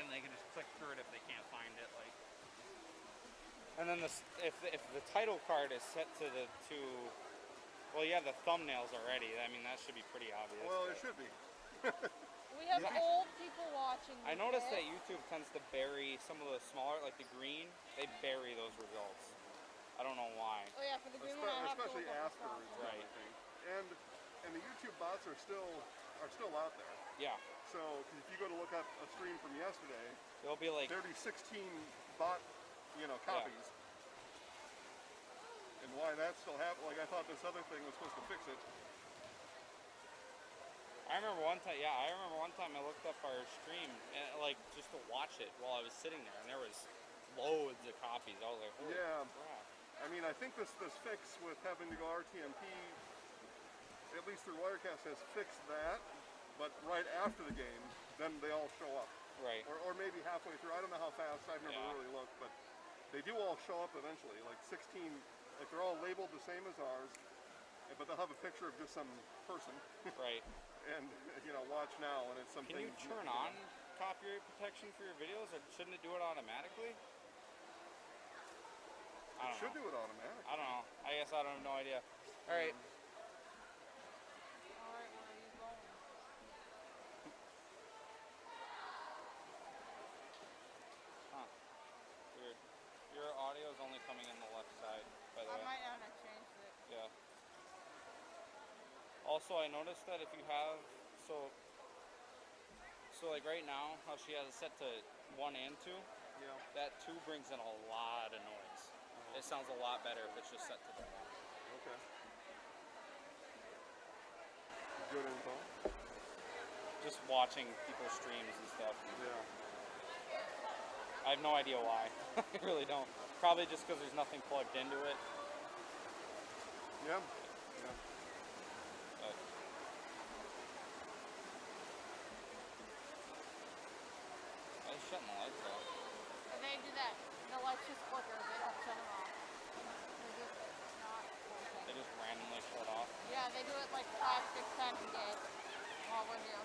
and they can just click through it if they can't find it. Like, and then if the title card is set to the two, well, you have the thumbnails already. I mean, that should be pretty obvious. Well, it should be. We have old people watching. I noticed that YouTube tends to bury some of the smaller, like the green. They bury those results. I don't know why. Oh yeah, for the green one, I have especially to after, right? I think. And the YouTube bots are still out there. Yeah. So if you go to look up a stream from yesterday, there'll be like 16 bot, copies. Yeah. And why that still happened? Like I thought this other thing was supposed to fix it. I remember one time I looked up our stream, like just to watch it while I was sitting there, and there was loads of copies. I was like, holy crap. I mean, I think this fix with having to go RTMP, at least through Wirecast, has fixed that. But right after the game, then they all show up. Right. Or maybe halfway through. I don't know how fast. I've never really looked, but they do all show up eventually. Like 16, like they're all labeled the same as ours, but they'll have a picture of just some person. Right. And watch now, and it's something. Can you turn on copyright protection for your videos, or shouldn't it do it automatically? It should do it automatically. I don't know. I guess I don't have no idea. All right. All right, where are you going? Huh. Weird. Your audio is only coming in the left side, by the way. I might not have changed it. Yeah. Also, I noticed that if you have, so like right now, how she has it set to 1 and 2, that 2 brings in a lot of noise. It sounds a lot better if it's just set to the 1. Okay. Good info. Just watching people's streams and stuff. Yeah. I have no idea why. I really don't. Probably just because there's nothing plugged into it. Yeah. But I was shutting the lights off. If they do that, the lights just flicker. They don't shut them off. They're just not working. They just randomly shut off? Yeah, they do it like 5, 6 times a day while we're here.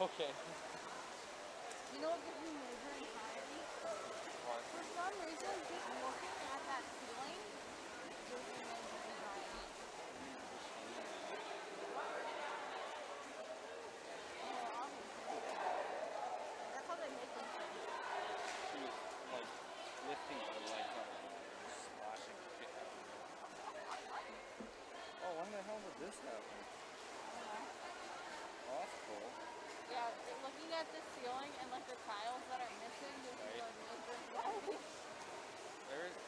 Okay. You know what gives me major anxiety? What? For some reason, just looking at that ceiling gives me major anxiety. That's how they make them. She was like lifting her legs up and splashing shit out of her. Oh, when the hell did this happen? Oh, that's cool. Yeah, looking at the ceiling and like the tiles that are missing gives me like major anxiety.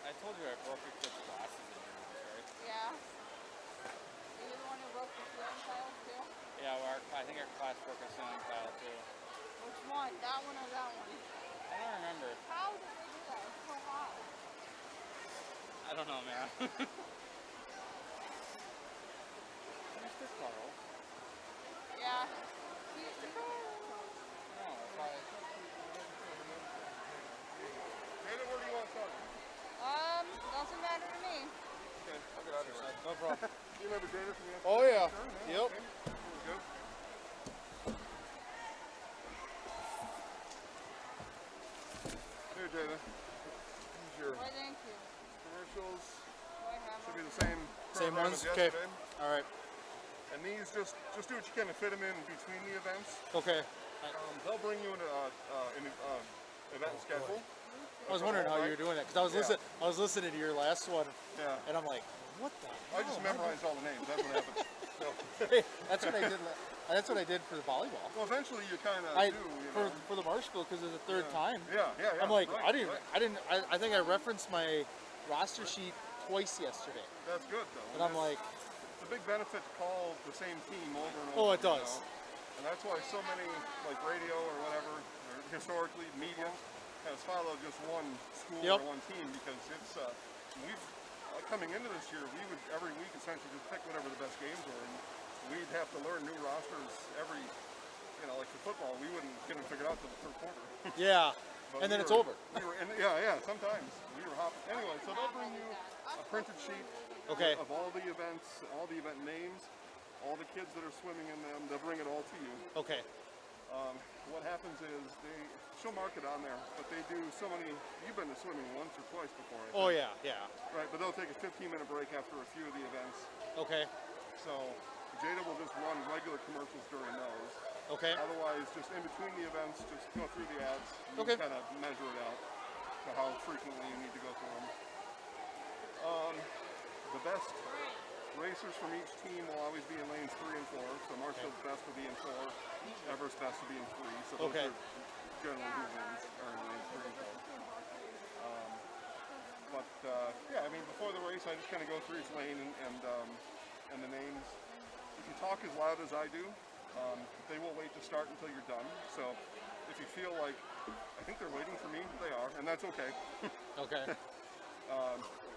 I told you I broke your kid's glasses in your house, right? Yeah. You're the one who broke the ceiling tiles too? Yeah, well, I think our class broke a ceiling tile too. Which one? That one or that one? I don't remember. How did they do that? It's so hot. I don't know, man. Mr. Carl. Yeah. Mr. Carl. No, probably. David, where do you want something? Doesn't matter to me. Okay, I'll get out of here. No problem. You remember Dana from yesterday? Oh, yeah. Sure, Yep. Okay. Good. Here, Jada. Here's your Why, thank you. commercials. Do I have Should be one? the same. Same program ones? as Okay. yesterday. All right. And these, just do what you can to fit them in between the events. Okay. They'll bring you an event schedule. I was wondering how you were doing that because I was listening to your last one, and I'm like, what the hell? I just memorized all the names. That's what happened. So. That's what I did. That's what I did for the volleyball. Well, eventually you kind of do. For the Marshfield because it's the third time. Yeah. I'm like, right, I think I referenced my roster sheet twice yesterday. That's good though. And I'm like, it's a big benefit to call the same team over and over. oh, it does. And that's why so many, like radio or whatever, or historically media, has followed just one school or one team because it's coming into this year, we would every week essentially just pick whatever the best games were, and we'd have to learn new rosters every, like the football, we wouldn't get them figured out till the third quarter. Yeah, and then it's over. Sometimes we were hopping. Anyway, so they'll bring you a printed sheet of all the events, all the event names, all the kids that are swimming in them. They'll bring it all to you. Okay. what happens is she'll mark it on there, but they do so many. You've been to swimming once or twice before, I think. Oh yeah, yeah. Right, but they'll take a 15-minute break after a few of the events. Okay. So Jada will just run regular commercials during those. Okay. Otherwise, just in between the events, just go through the ads. You Okay. kind of measure it out to how frequently you need to go through them. The best racers from each team will always be in lanes 3 and 4. So Marshfield's best will be in 4. Everest best will be in 3. So those are generally who wins are in lanes 3 and 4. Yeah, I mean, before the race, I just kind of go through each lane and the names. If you talk as loud as I do, they will wait to start until you're done. So if you feel like, I think they're waiting for me, they are, and that's okay. Okay.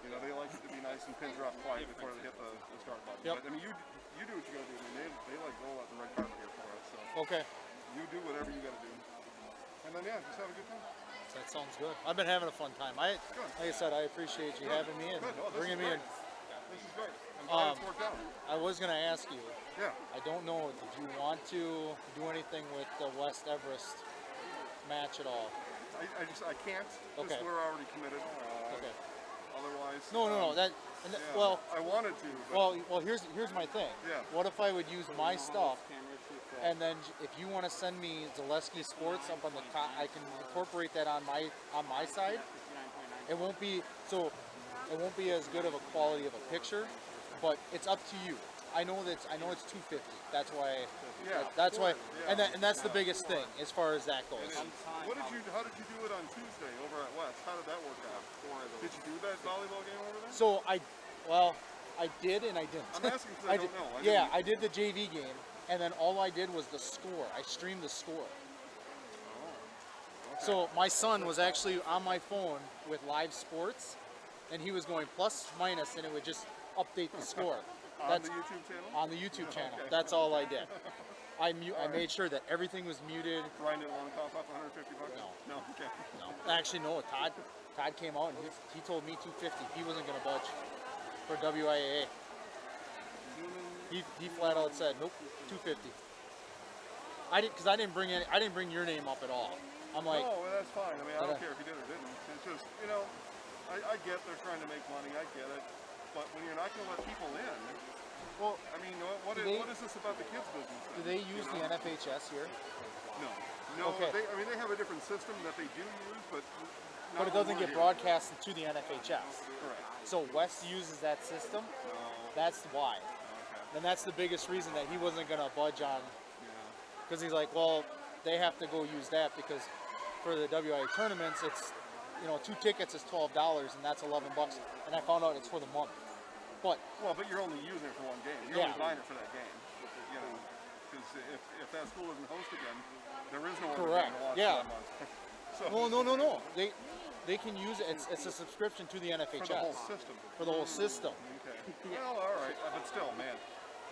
You know, they like it to be nice and pin drop quiet before they hit the start button. Yep. But I mean, you do what you gotta do. I mean, they like roll out the red carpet here for us. So Okay. you do whatever you gotta do. And then yeah, just have a good time. That sounds good. I've been having a fun time. Like I said, I appreciate you having me and bringing me in. This is great. I'm glad it's worked out. I was going to ask you. Yeah. I don't know. Did you want to do anything with the West Everest match at all? I can't. Because Okay. we're already committed. Okay. Otherwise. No. That. Yeah, well. I wanted to. But Well. Here's my thing. Yeah. What if I would use my stuff, and then if you want to send me Zaleski Sports up on the top, I can incorporate that on my side. It won't be as good of a quality of a picture, but it's up to you. I know it's 250. That's why. Yeah. That's why. Yeah. And that's the biggest thing as far as that goes. How did you do it on Tuesday over at West? How did that work out? Did you do that volleyball game over there? So I did and I didn't. I'm asking because I don't know. Yeah, I did the JV game, and then all I did was the score. I streamed the score. Okay. So my son was actually on my phone with live sports, and he was going plus minus, and it would just update the score. On the YouTube channel? On the YouTube channel. Okay. That's all I did. I made sure that everything was muted. Ryan didn't want to cough up $150? No. No. Okay. No, actually no. Todd came out and he told me 250. He wasn't going to budge for WIAA. He flat out said nope, 250. Because I didn't bring your name up at all. I'm like, no, well, that's fine. I mean, I don't care if you did or didn't. It's just, you know, I get they're trying to make money. I get it. But when you're not going to let people in, well, I mean, what is this about the kids' business? Do they use the NFHS here? No. Okay. They have a different system that they do use, but it doesn't get broadcasted to the NFHS. Correct. So West uses that system. No. That's why. Okay. And that's the biggest reason that he wasn't going to budge on. Yeah. Because he's like, well, they have to go use that because for the WIA tournaments, it's 2 tickets is $12 and that's $11. And I found out it's for the month. But you're only using it for one game. You're only buying it for that game. You know, because if that school doesn't host again, there is no other game to watch for that month. So, No. They can use it. It's a subscription to the NFHS. For the whole system. For the whole system. Okay. Well, all right, but still, man.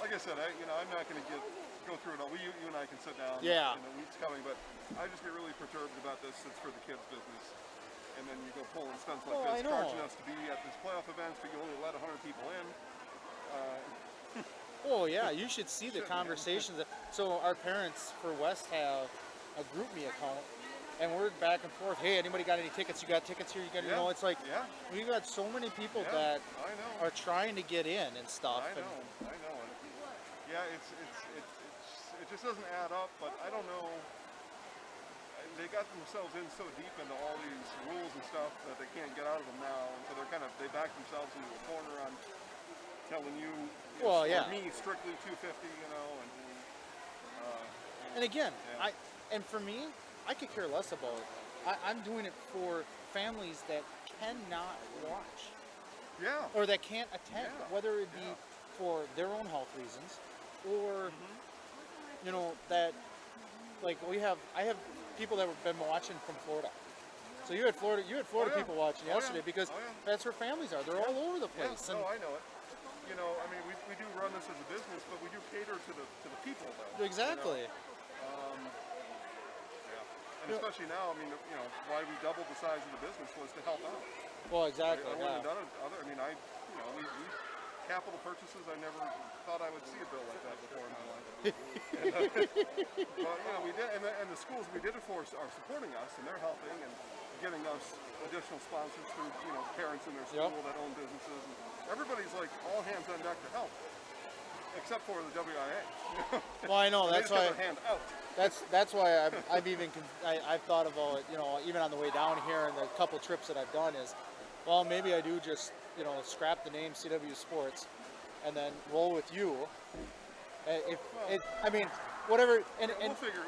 Like I said, I'm not going to go through it all. You and I can sit down Yeah. in the weeks coming, but I just get really perturbed about this. It's for the kids' business. And then you go pulling stunts like this, charging us to be at this playoff events, but you only let 100 people in. Oh yeah, you should see the conversations. So our parents for West have a GroupMe account, and we're back and forth. Hey, anybody got any tickets? You got tickets here? You got? It's like we got so many people that are trying to get in and stuff. I know. Yeah, it just doesn't add up. But I don't know. They got themselves in so deep into all these rules and stuff that they can't get out of them now, and so they back themselves into a corner on telling you, for me strictly 250, and again, for me, I could care less about it. I'm doing it for families that cannot watch, or that can't attend, whether it be for their own health reasons, or that like I have people that have been watching from Florida. So you had Florida people watching yesterday because that's where families are. They're all over the place. Yeah. I know it. I mean, we do run this as a business, but we do cater to the people, though. Exactly. And especially now, I mean, why we doubled the size of the business was to help out. Well, exactly. I wouldn't have done it. We capital purchases. I never thought I would see a bill like that before in my life. But we did, and the schools we did it for are supporting us, and they're helping and getting us additional sponsors through parents in their school that own businesses. And everybody's like all hands on deck to help, except for the WIA. Well, I know that's why. Hand out. That's why I've thought about even on the way down here and the couple trips that I've done is, well, maybe I do just scrap the name CW Sports, and then roll with you. Whatever. And we'll figure.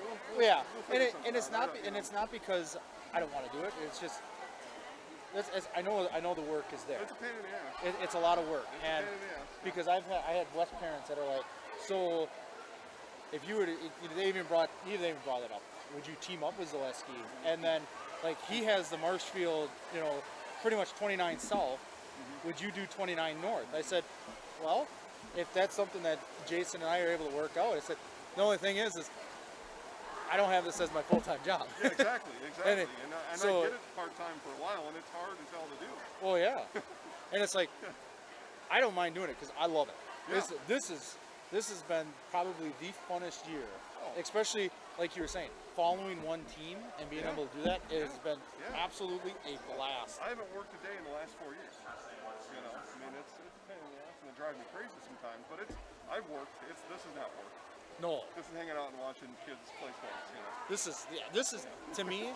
It's not because I don't want to do it. It's just I know the work is there. It's a pain in the ass. It's a lot of work, and pain in the ass. because I had West parents that are like, so if you would, they even brought it up. Would you team up with Zaleski? And then like he has the Marshfield, pretty much 29 South. Would you do 29 North? I said, well, if that's something that Jason and I are able to work out, I said, the only thing is I don't have this as my full-time job. Yeah, exactly. And I did it part-time for a while, and it's hard as hell to do. Well, yeah. And it's like, I don't mind doing it because I love it. Yeah. This has been probably the funnest year, especially like you were saying, following one team and being able to do that. It has been absolutely a blast. I haven't worked a day in the last 4 years. It's a pain in the ass and it drives me crazy sometimes. But I've worked. This is not work. No. This is hanging out and watching kids play sports. This is to me,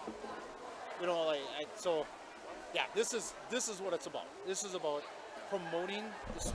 this is what it's about. This is about promoting the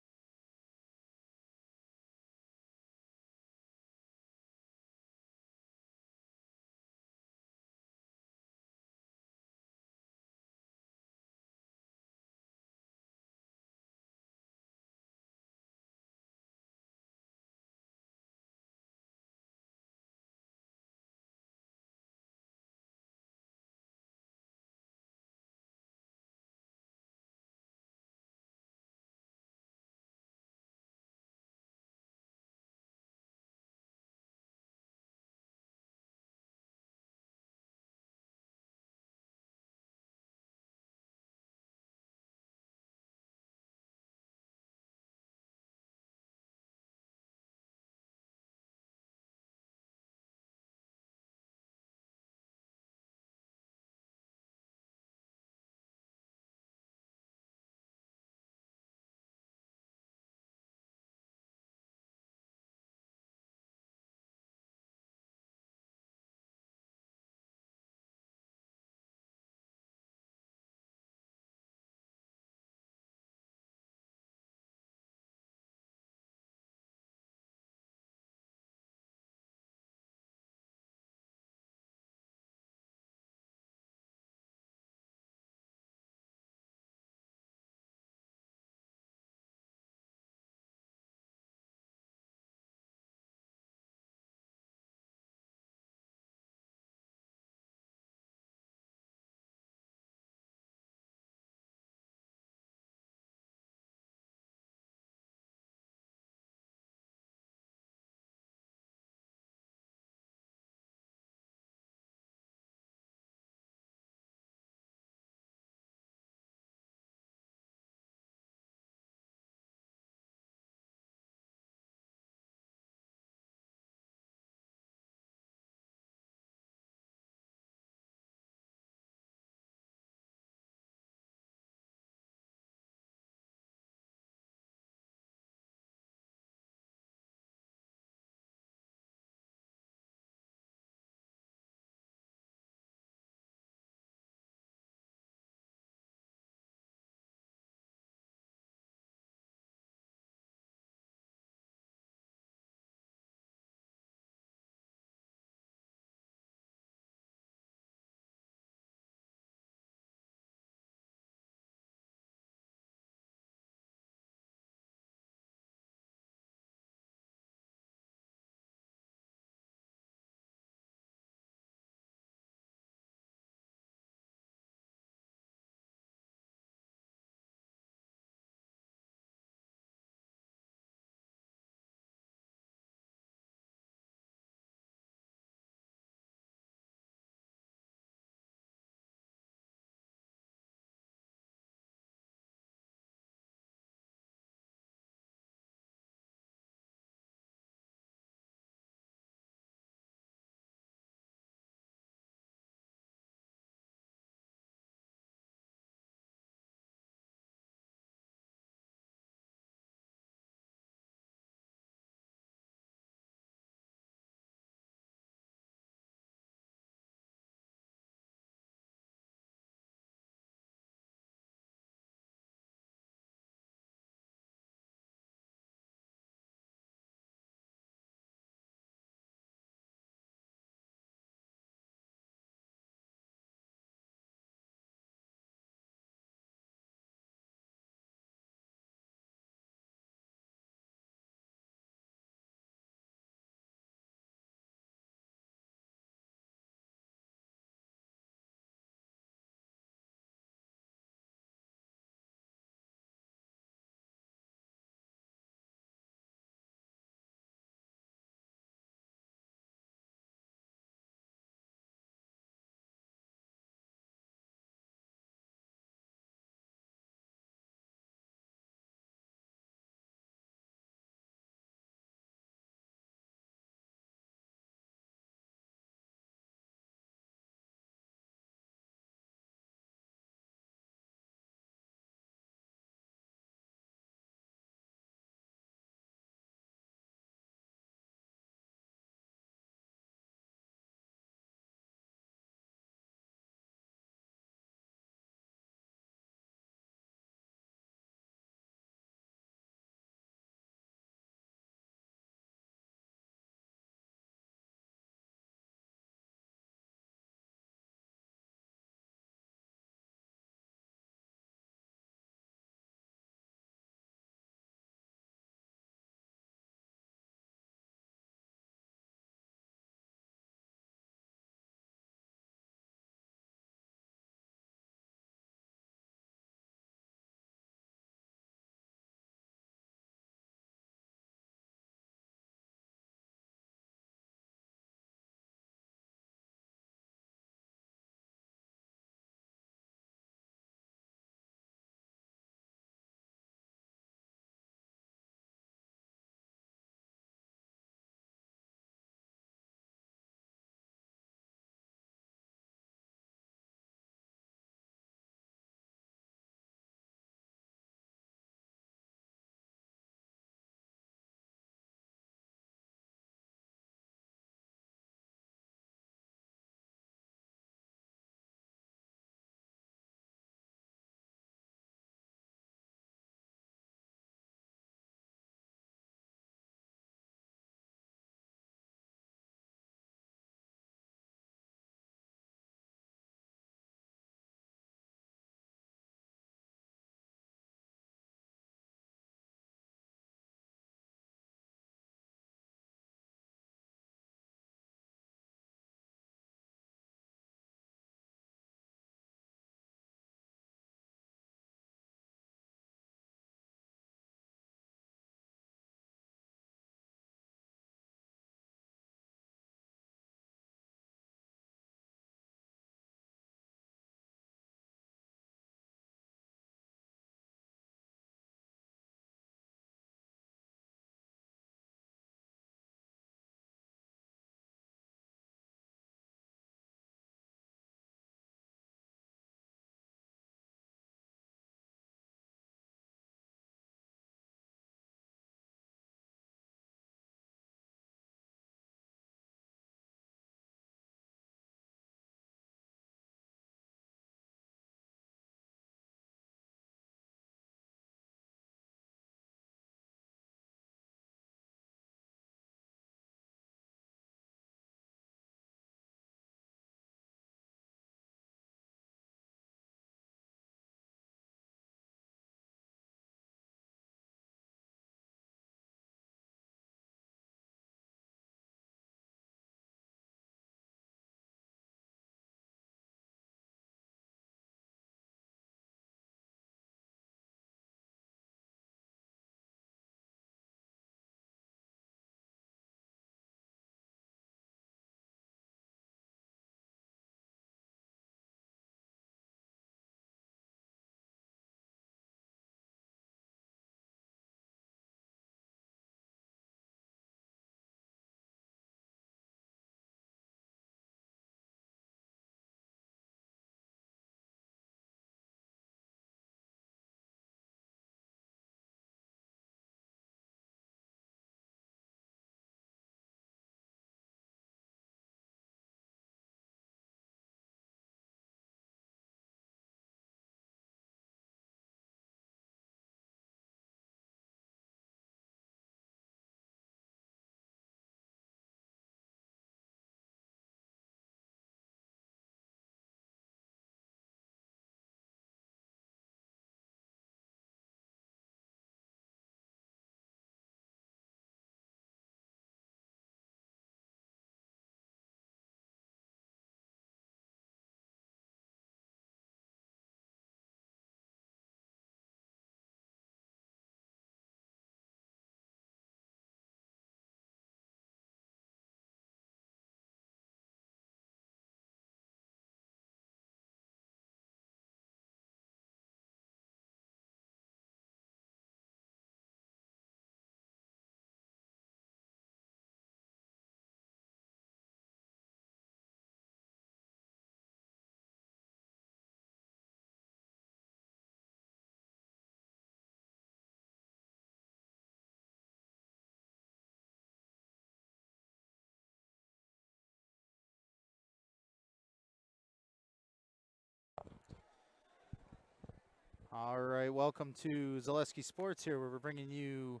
All right, welcome to Zaleski Sports here, where we're bringing you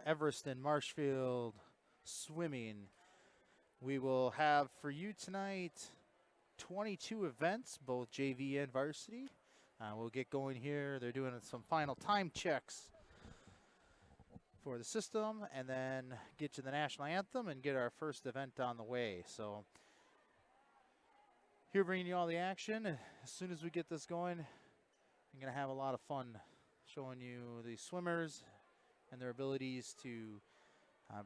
Everest and Marshfield swimming. We will have for you tonight 22 events, both JV and varsity. We'll get going here. They're doing some final time checks for the system, and then get to the national anthem and get our first event on the way. So here bringing you all the action. As soon as we get this going, I'm going to have a lot of fun showing you the swimmers and their abilities to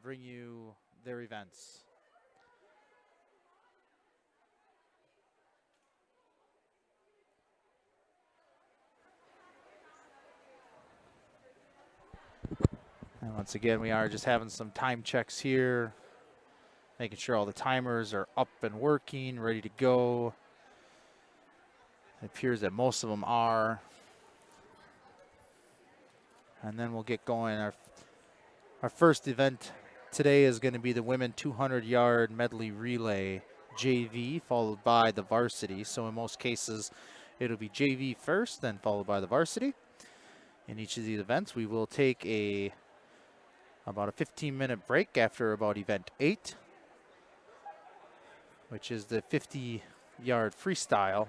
bring you their events. And once again, we are just having some time checks here, making sure all the timers are up and working, ready to go. It appears that most of them are. And then we'll get going. Our first event today is going to be the women 200-yard medley relay JV, followed by the varsity. So in most cases, it'll be JV first, then followed by the varsity. In each of these events, we will take about a 15-minute break after about event 8, which is the 50-yard freestyle.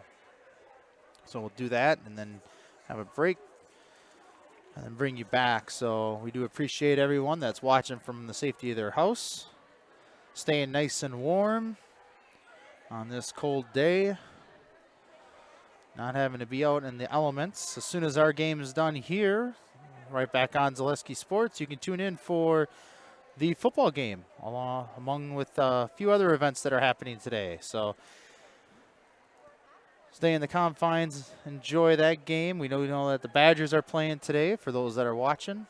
So we'll do that and then have a break and then bring you back. So we do appreciate everyone that's watching from the safety of their house, staying nice and warm on this cold day, not having to be out in the elements. As soon as our game is done here, right back on Zaleski Sports, you can tune in for the football game along with a few other events that are happening today. So stay in the confines, enjoy that game. We know that the Badgers are playing today for those that are watching.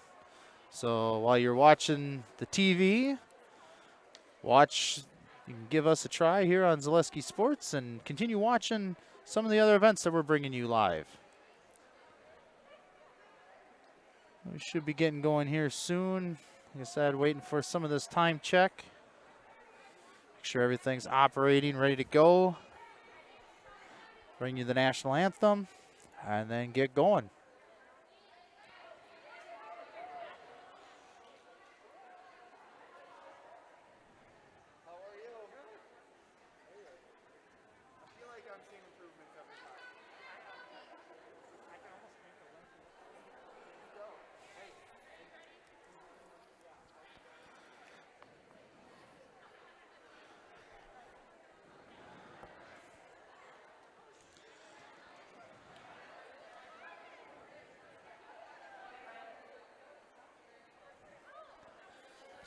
So while you're watching the TV, you can give us a try here on Zaleski Sports and continue watching some of the other events that we're bringing you live. We should be getting going here soon. Like I said, waiting for some of this time check. Make sure everything's operating, ready to go. Bring you the national anthem, and then get going. How are you? I feel like I'm seeing improvements every time. I can almost make a link. Go. Hey.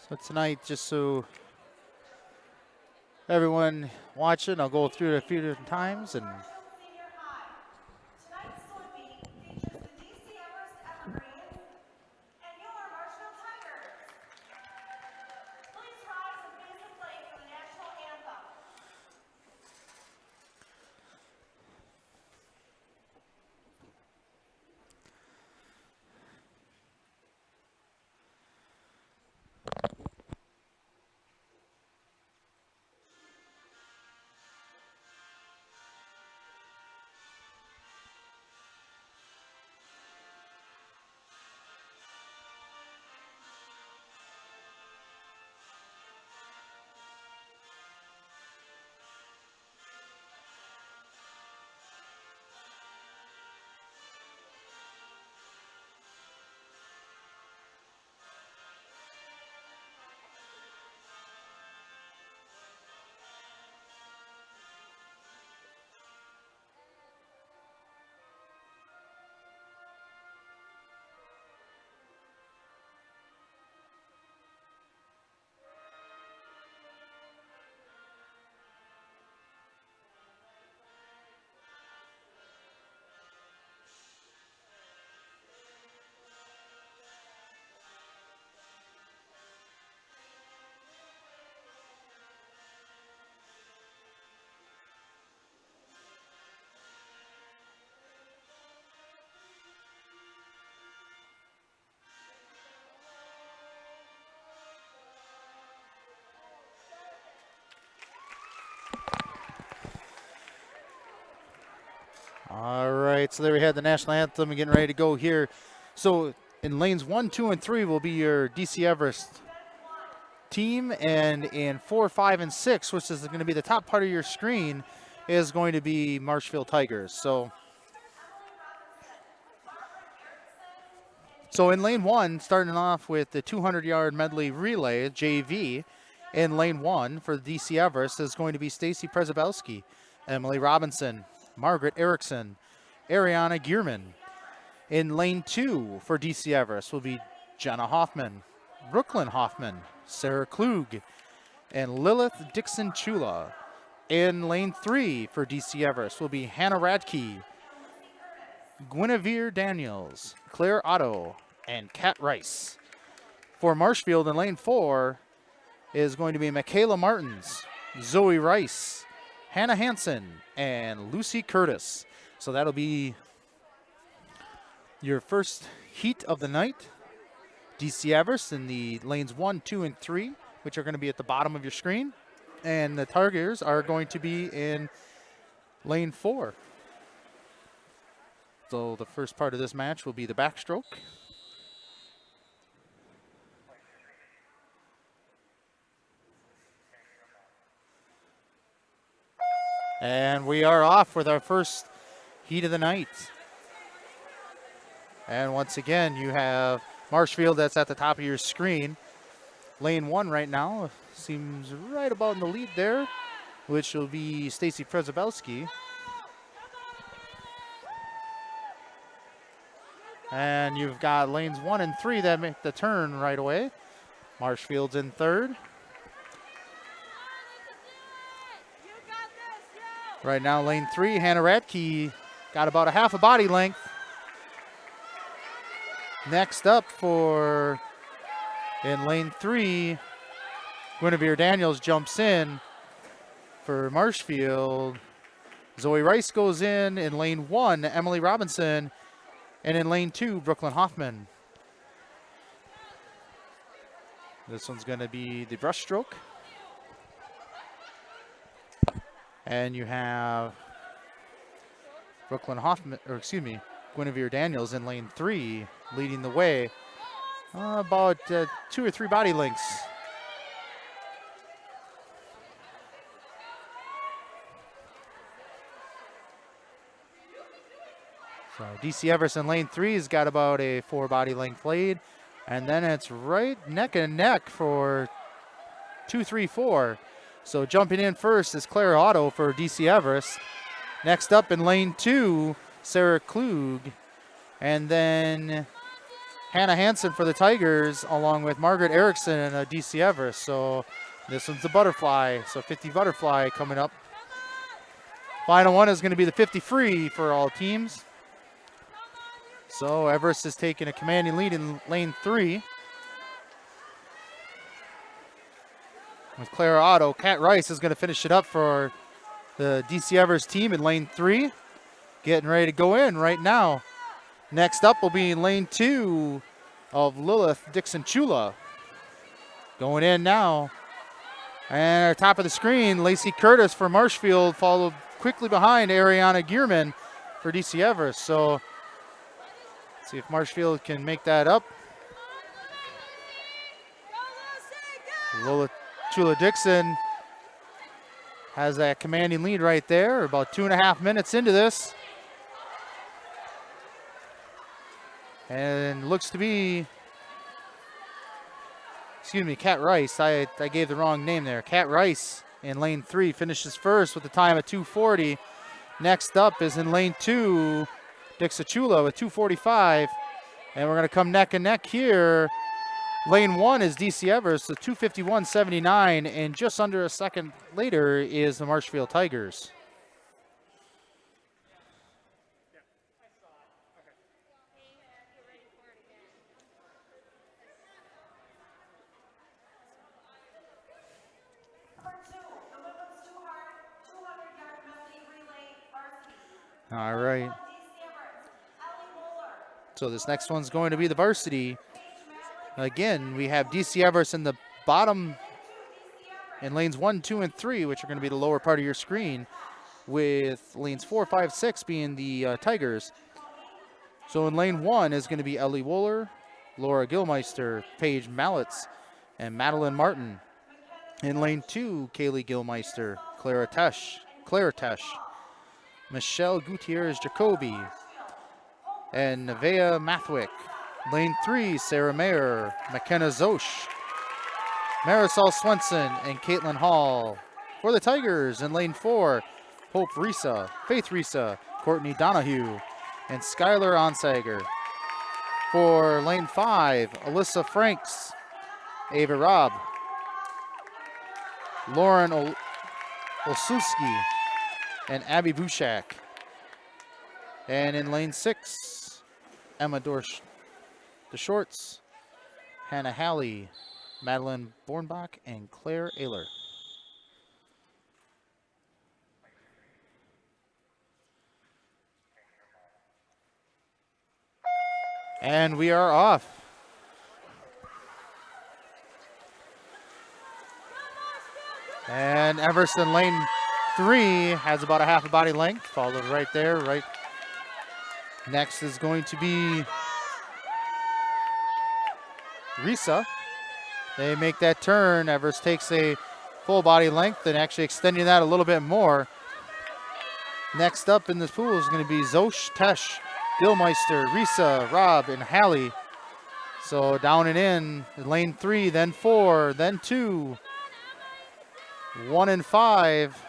So tonight, just so everyone watching, I'll go through it a few different times. And Tonight's swimming features the DC Everest Evergreens and your Marshfield Tigers. Please rise and face the flag for the national anthem. all right. right, so there we had the national anthem getting ready to go here. So in lanes 1, 2, and 3 will be your DC Everest team, and in 4, 5, and 6, which is going to be the top part of your screen, is going to be Marshfield Tigers. So in lane 1, starting off with the 200-yard medley relay, JV, in lane 1 for DC Everest is going to be Stacy Przebelski, Emily Robinson, Margaret Erickson, Ariana Gierman. In lane 2 for DC Everest will be Jenna Hoffman, Brooklyn Hoffman, Sarah Klug, and Lilith Dixon-Chula. In lane 3 for DC Everest will be Hannah Radke, Guinevere Daniels, Claire Otto, and Kat Rice. For Marshfield in lane 4 is going to be Michaela Martins, Zoe Rice, Hannah Hansen, and Lucy Curtis. So that'll be your first heat of the night. DC Everest in the lanes 1, 2, and 3, which are going to be at the bottom of your screen. And the Tigers are going to be in lane 4. So the first part of this match will be the backstroke. And we are off with our first heat of the night. And once again, you have Marshfield that's at the top of your screen. Lane 1 right now seems right about in the lead there, which will be Stacy Przebelski. And you've got lanes 1 and 3 that make the turn right away. Marshfield's in third. Right now, lane 3, Hannah Radke got about a half a body length. Next up in lane 3, Guinevere Daniels jumps in for Marshfield. Zoe Rice goes in lane 1, Emily Robinson, and in lane 2, Brooklyn Hoffman. This one's going to be the brushstroke. And you have Guinevere Daniels in lane 3 leading the way. About 2 or 3 body lengths. So DC Everest in lane 3 has got about a 4 body length lead. And then it's right neck and neck for 2, 3, 4. So jumping in first is Claire Otto for DC Everest. Next up in lane 2, Sarah Klug. And then Hannah Hansen for the Tigers, along with Margaret Erickson and DC Everest. So this one's the butterfly. So 50 butterfly coming up. Final one is going to be the 50 free for all teams. So Everest is taking a commanding lead in lane 3. With Claire Otto, Kat Rice is going to finish it up for the DC Everest team in lane 3. Getting ready to go in right now. Next up will be in lane 2 of Lilith Dixon-Chula. Going in now. And at top of the screen, Lacey Curtis for Marshfield, followed quickly behind Ariana Gierman for DC Everest. So let's see if Marshfield can make that up. Lilith Chula Dixon has that commanding lead right there, about 2.5 minutes into this. And looks to be, Kat Rice. I gave the wrong name there. Kat Rice in lane 3 finishes first with a time of 2:40. Next up is in lane 2, Dixon-Chula with 2:45. And we're going to come neck and neck here. Lane 1 is DC Everest, the 2:51.79, and just under a second later is the Marshfield Tigers. All right. So this next one's going to be the varsity. Again, we have DC Everest in the bottom in lanes 1, 2, and 3, which are going to be the lower part of your screen. with lanes 4, 5, 6 being the Tigers. So in lane 1 is going to be Ellie Wooler, Laura Gilmeister, Paige Mallitz, and Madeline Martin. In lane 2, Kaylee Gilmeister, Clara Tesh, Michelle Gutierrez Jacoby, and Nevaeh Mathwick. Lane 3, Sarah Mayer, McKenna Zosch, Marisol Swenson, and Caitlin Hall. For the Tigers in lane 4, Hope Risa, Faith Risa, Courtney Donahue, and Skylar Onsager. For lane 5, Alyssa Franks, Ava Robb, Lauren Olszewski, and Abby Bushak. And in lane 6, Emma DeShorts, Hannah Halley, Madeline Bornbach, and Claire Ayler. And we are off. And Everest in lane 3 has about a half a body length, followed right there. Right next is going to be Risa. They make that turn. Everest takes a full body length and actually extending that a little bit more. Next up in this pool is going to be Zosch, Tesh, Gilmeister, Risa, Robb, and Halley. So down and in lane 3, then 4, then 2, 1 and 5.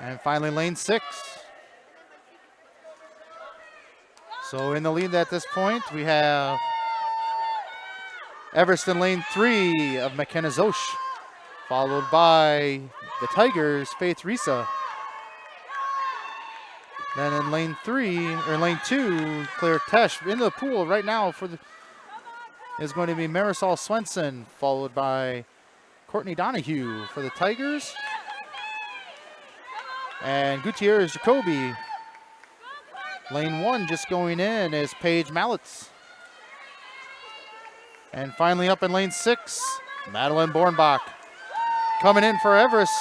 And finally lane 6. So in the lead at this point, we have Everest in lane 3 of McKenna Zosch, followed by the Tigers, Faith Risa. Then in lane 2, Claire Tesh. In the pool right now is going to be Marisol Swenson, followed by Courtney Donahue for the Tigers. And Gutierrez Jacoby. Lane 1 just going in is Paige Mallitz. And finally up in lane 6, Madeline Bornbach. Coming in for Everest.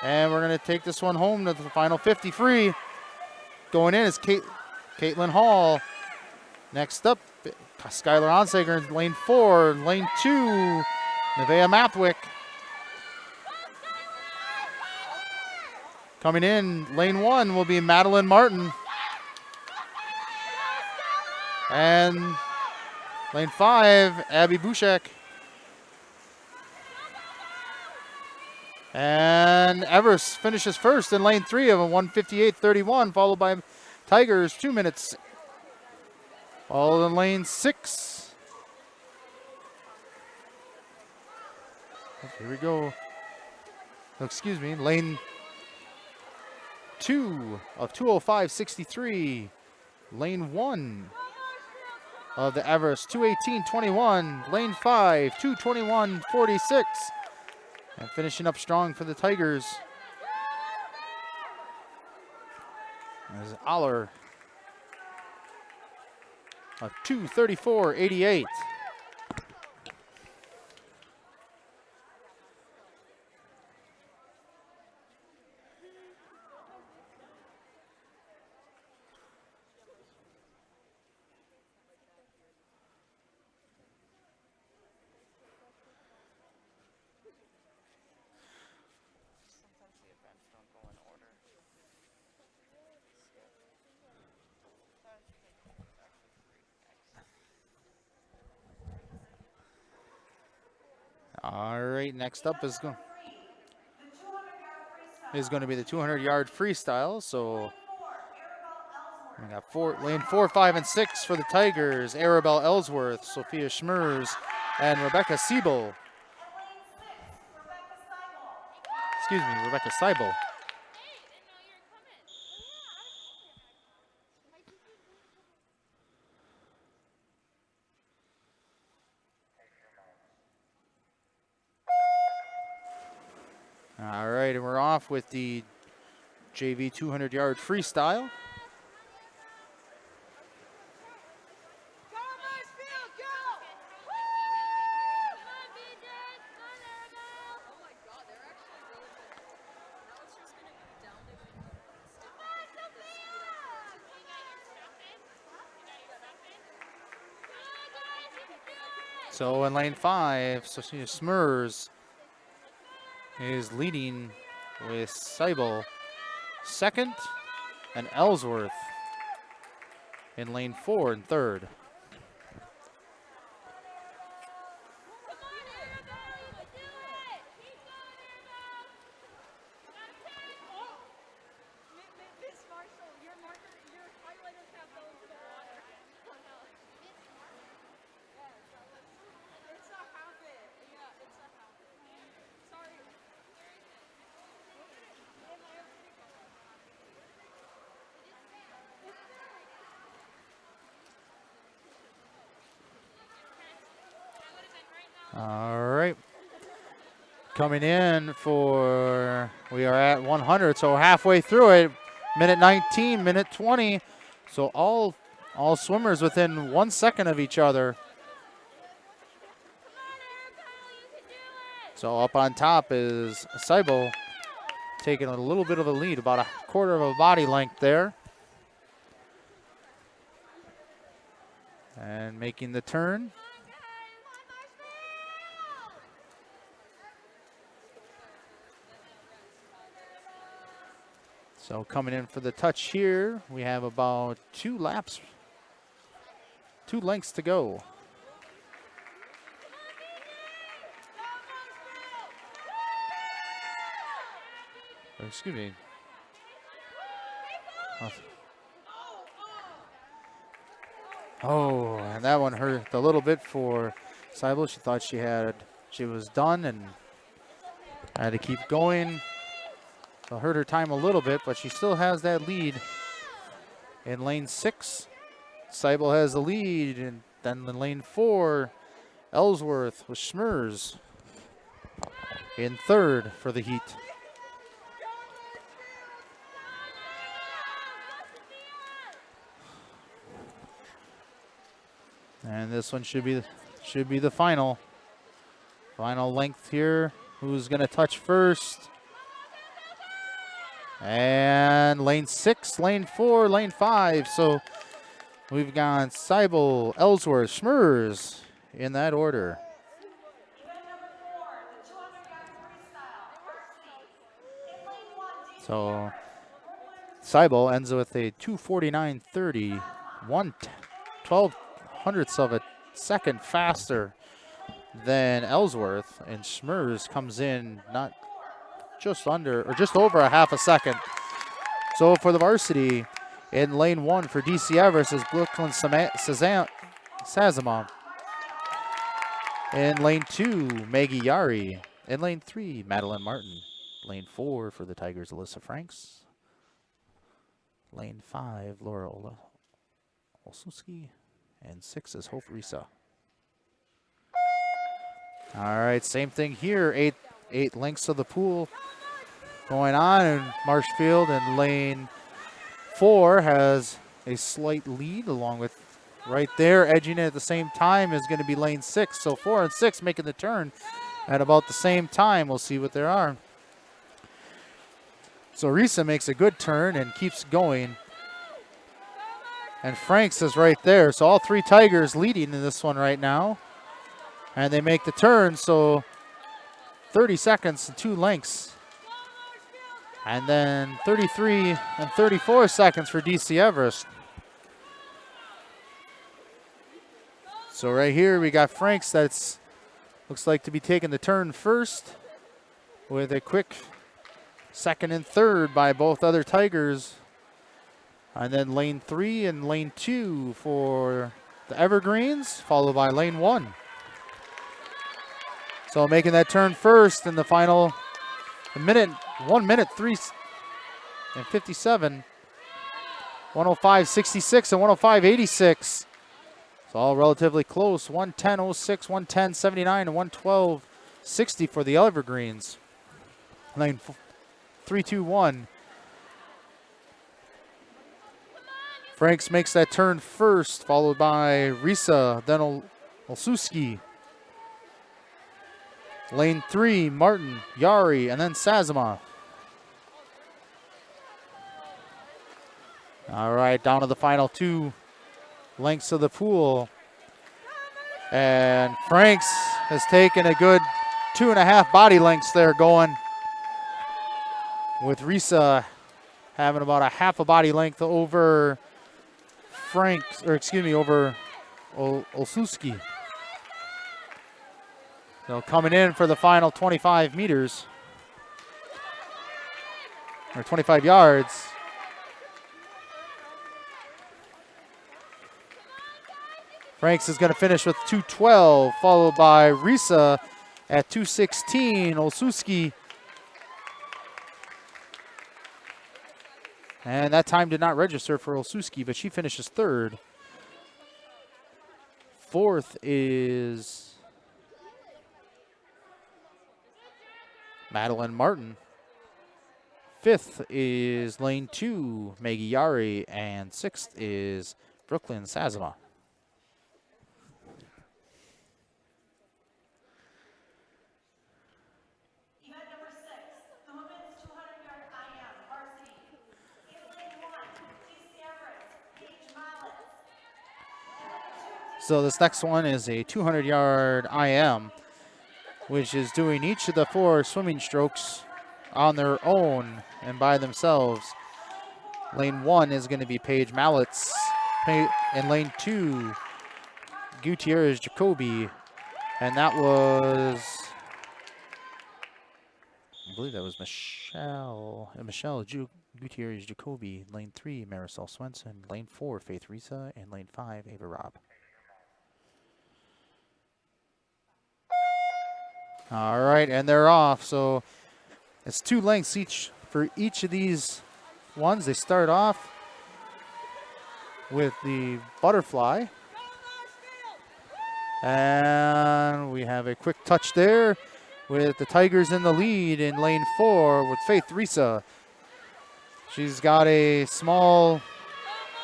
And we're going to take this one home to the final 50 free. Going in is Caitlin Hall. Next up, Skylar Onsager in lane 4. Lane 2, Nevaeh Mathwick. Coming in, lane 1 will be Madeline Martin. And lane 5, Abby Bushak. And Everest finishes first in lane 3 of a 1:58.31, followed by Tigers 2 minutes. All in lane 6. Here we go. Oh, excuse me, lane 2 of 2:05.63. Lane 1 of the Everest 2:18.21. Lane 5, 2:21.46. And finishing up strong for the Tigers is Aller of 2:34.88. All right, next up is going to be the 200-yard freestyle. So we got lane 4, 5, and 6 for the Tigers. Arabelle Ellsworth, Sophia Schmers, and Rebecca Seibel. Excuse me, Rebecca Seibel. All right, and we're off with the JV 200-yard freestyle. So in lane 5, so Smurs is leading with Seibel second, and Ellsworth in lane 4 and third. Miss Marshall, your highlighters have those in the water. It's a habit. Yeah, it's a habit. Sorry. All right. Coming in for, we are at 100, so halfway through it. Minute 19, minute 20. So all swimmers within 1 second of each other. So up on top is Seibel taking a little bit of a lead, about a quarter of a body length there. And making the turn. So coming in for the touch here, we have about 2 laps, 2 lengths to go. Excuse me. Oh, and that one hurt a little bit for Seibel. She thought she was done and had to keep going. So hurt her time a little bit, but she still has that lead in lane 6. Seibel has the lead, and then in lane 4, Ellsworth with Smurs in third for the heat. And this one should be the final length here. Who's going to touch first? And lane 6, lane 4, lane 5. So we've got Seibel, Ellsworth, Smurs in that order. Event number 4, the 200-yard freestyle, varsity. In lane 1, So Seibel ends with a 2:49.30, 1/1200ths of a second faster than Ellsworth, and Smurs comes in not just under or just over a half a second. So for the varsity, in lane 1 for DC Everest is Brooklyn Sazama. In lane 2, Maggie Yari. In lane 3, Madeline Martin. Lane 4 for the Tigers, Alyssa Franks. Lane 5, Laura Olszewski. And 6 is Hope Risa. All right, same thing here. Eight lengths of the pool going on in Marshfield, and lane 4 has a slight lead, along with right there edging it at the same time is going to be lane 6. So 4 and 6 making the turn at about the same time. We'll see what there are. So Risa makes a good turn and keeps going. And Franks is right there. So all 3 Tigers leading in this one right now. And they make the turn, so 30 seconds and 2 lengths. And then 33 and 34 seconds for DC Everest. So right here we got Franks that's looks like to be taking the turn first, with a quick second and third by both other Tigers. And then lane 3 and lane 2 for the Evergreens, followed by lane 1. So making that turn first in the final 1 minute 3 and 57. 105.66 and 105.86. It's all relatively close. 110.06, 110.79, and 112.60 for the Evergreens. Lane 3-2-1. Franks makes that turn first, followed by Risa, then Olszewski. Lane 3, Martin, Yari, and then Sazama. All right, down to the final 2 lengths of the pool. And Franks has taken a good 2.5 body lengths there going, with Risa having about a half a body length over Franks, or excuse me, over Olszewski. So coming in for the final 25 meters, or 25 yards. Franks is going to finish with 2:12, followed by Risa at 2:16. Olszewski. And that time did not register for Olszewski, but she finishes third. Fourth is Madeline Martin. Fifth is lane 2, Maggie Yari. And sixth is Brooklyn Sazama. Event number 6, the women's 200-yard IM varsity. In lane 1, DC Everest, Paige Mallet. In lane 2, So this next one is a 200-yard IM, which is doing each of the 4 swimming strokes on their own and by themselves. Lane 1 is going to be Paige Mallet's. In lane 2, Gutierrez Jacoby. And that was, I believe that was Michelle Gutierrez Jacoby. Lane 3, Marisol Swenson. Lane 4, Faith Risa. And lane 5, Ava Robb. All right, and they're off. So it's 2 lengths each for each of these ones. They start off with the butterfly. And we have a quick touch there with the Tigers in the lead in lane 4 with Faith Risa. She's got a small,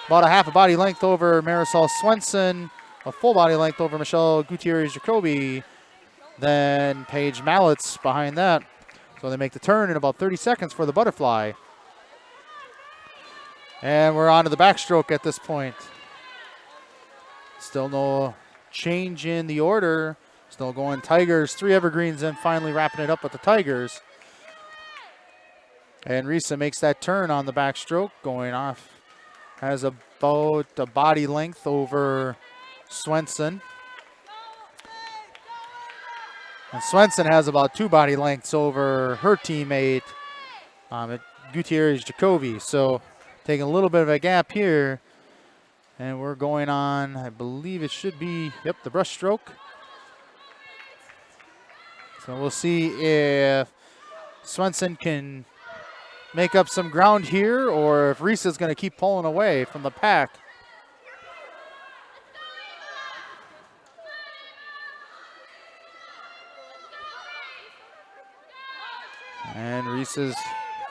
about a half a body length over Marisol Swenson, a full body length over Michelle Gutierrez Jacoby. Then Paige Mallet's behind that. So they make the turn in about 30 seconds for the butterfly. And we're on to the backstroke at this point. Still no change in the order. Still going Tigers, 3 evergreens, and finally wrapping it up with the Tigers. And Risa makes that turn on the backstroke, going off. Has about a body length over Swenson. And Swenson has about 2 body lengths over her teammate, Gutierrez Jacoby. So taking a little bit of a gap here. And we're going on, I believe it should be, yep, the brushstroke. So we'll see if Swenson can make up some ground here or if Risa's going to keep pulling away from the pack. And Risa's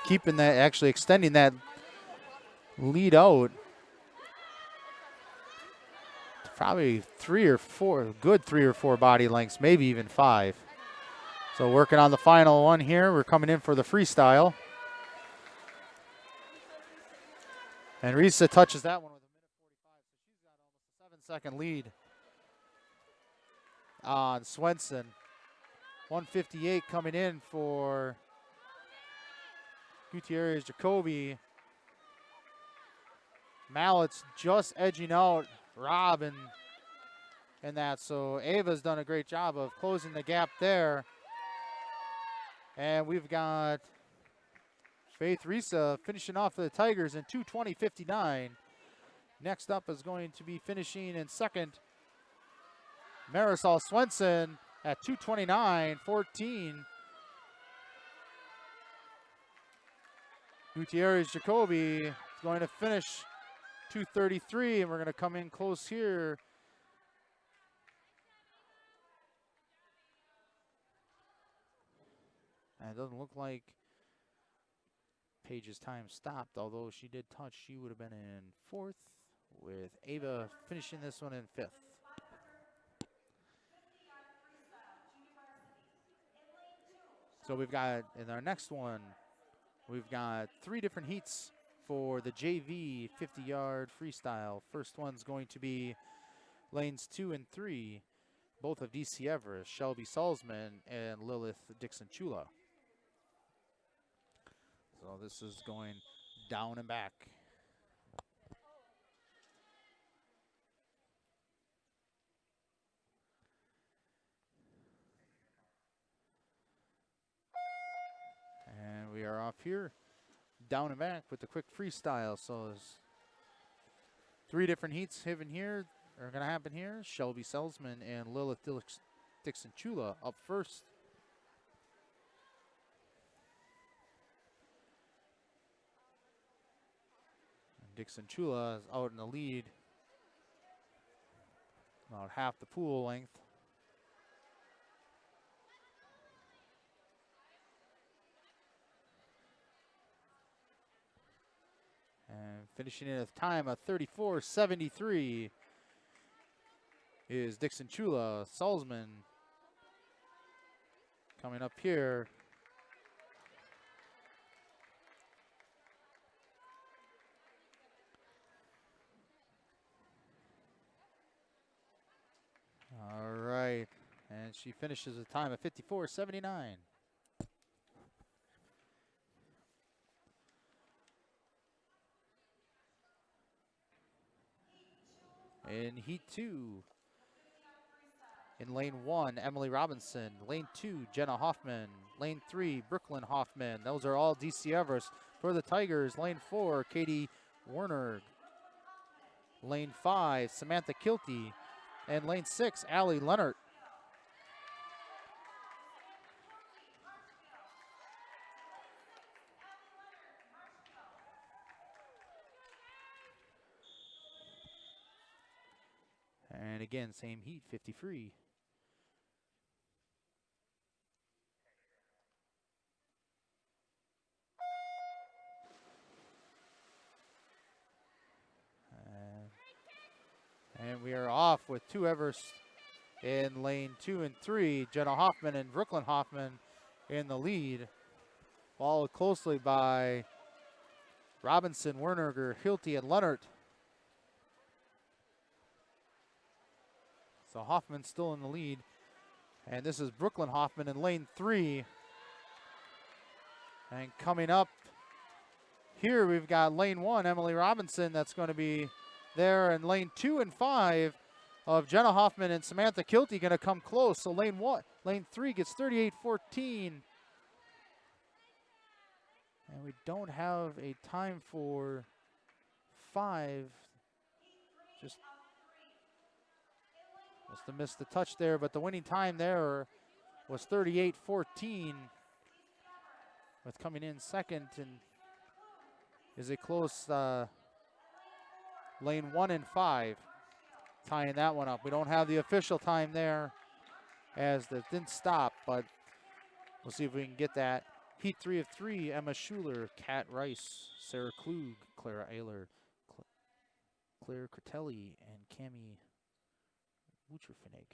keeping that, actually extending that lead out. Probably 3 or 4, good 3 or 4 body lengths, maybe even 5. So working on the final one here. We're coming in for the freestyle. And Risa touches that one with a minute 45. So she's got almost a 7-second lead on Swenson. 1:58 coming in for Gutierrez Jacoby. Mallet's just edging out Robb and that. So Ava's done a great job of closing the gap there. And we've got Faith Risa finishing off for the Tigers in 2:20.59. Next up is going to be finishing in second, Marisol Swenson at 2:29.14. Gutierrez Jacoby is going to finish 2:33, and we're going to come in close here. And it doesn't look like Paige's time stopped, although she did touch. She would have been in 4th, with Ava finishing this one in 5th. So we've got, in our next one, we've got 3 different heats for the JV 50-yard freestyle. First one's going to be lanes 2 and 3. both of DC Everest, Shelby Salzman and Lilith Dixon Chula. So this is going down and back. And we are off here, down and back with the quick freestyle. So there's 3 different heats are going to happen here. Shelby Salzman and Lilith Dixon Chula up first. And Dixon Chula is out in the lead, about half the pool length. And finishing in at a time of 34.73 is Dixon Chula. Salzman coming up here. All right, and she finishes a time of 54.79. In Heat 2, in Lane 1, Emily Robinson. Lane 2, Jenna Hoffman. Lane 3, Brooklyn Hoffman. Those are all DC Everest for the Tigers. Lane 4, Katie Werner. Lane 5, Samantha Kilty. And lane 6, Allie Leonard. And again, same heat, 50 free. And we are off with 2 Everest in lane 2 and 3. Jenna Hoffman and Brooklyn Hoffman in the lead, followed closely by Robinson, Wernerger, Hilty, and Leonard. So Hoffman still in the lead. And this is Brooklyn Hoffman in lane 3. And coming up here, we've got lane 1, Emily Robinson, that's going to be there. And lane 2 and 5 of Jenna Hoffman and Samantha Kilty going to come close. So lane 3 gets 38.14. And we don't have a time for 5. Just must have missed the touch there, but the winning time there was 38.14. With coming in second and is a close lane 1 and 5, tying that one up. We don't have the official time there as that didn't stop, but we'll see if we can get that. Heat 3 of 3, Emma Schuler, Kat Rice, Sarah Klug, Clara Ayler, Claire Critelli, and Cami Wucherfinig.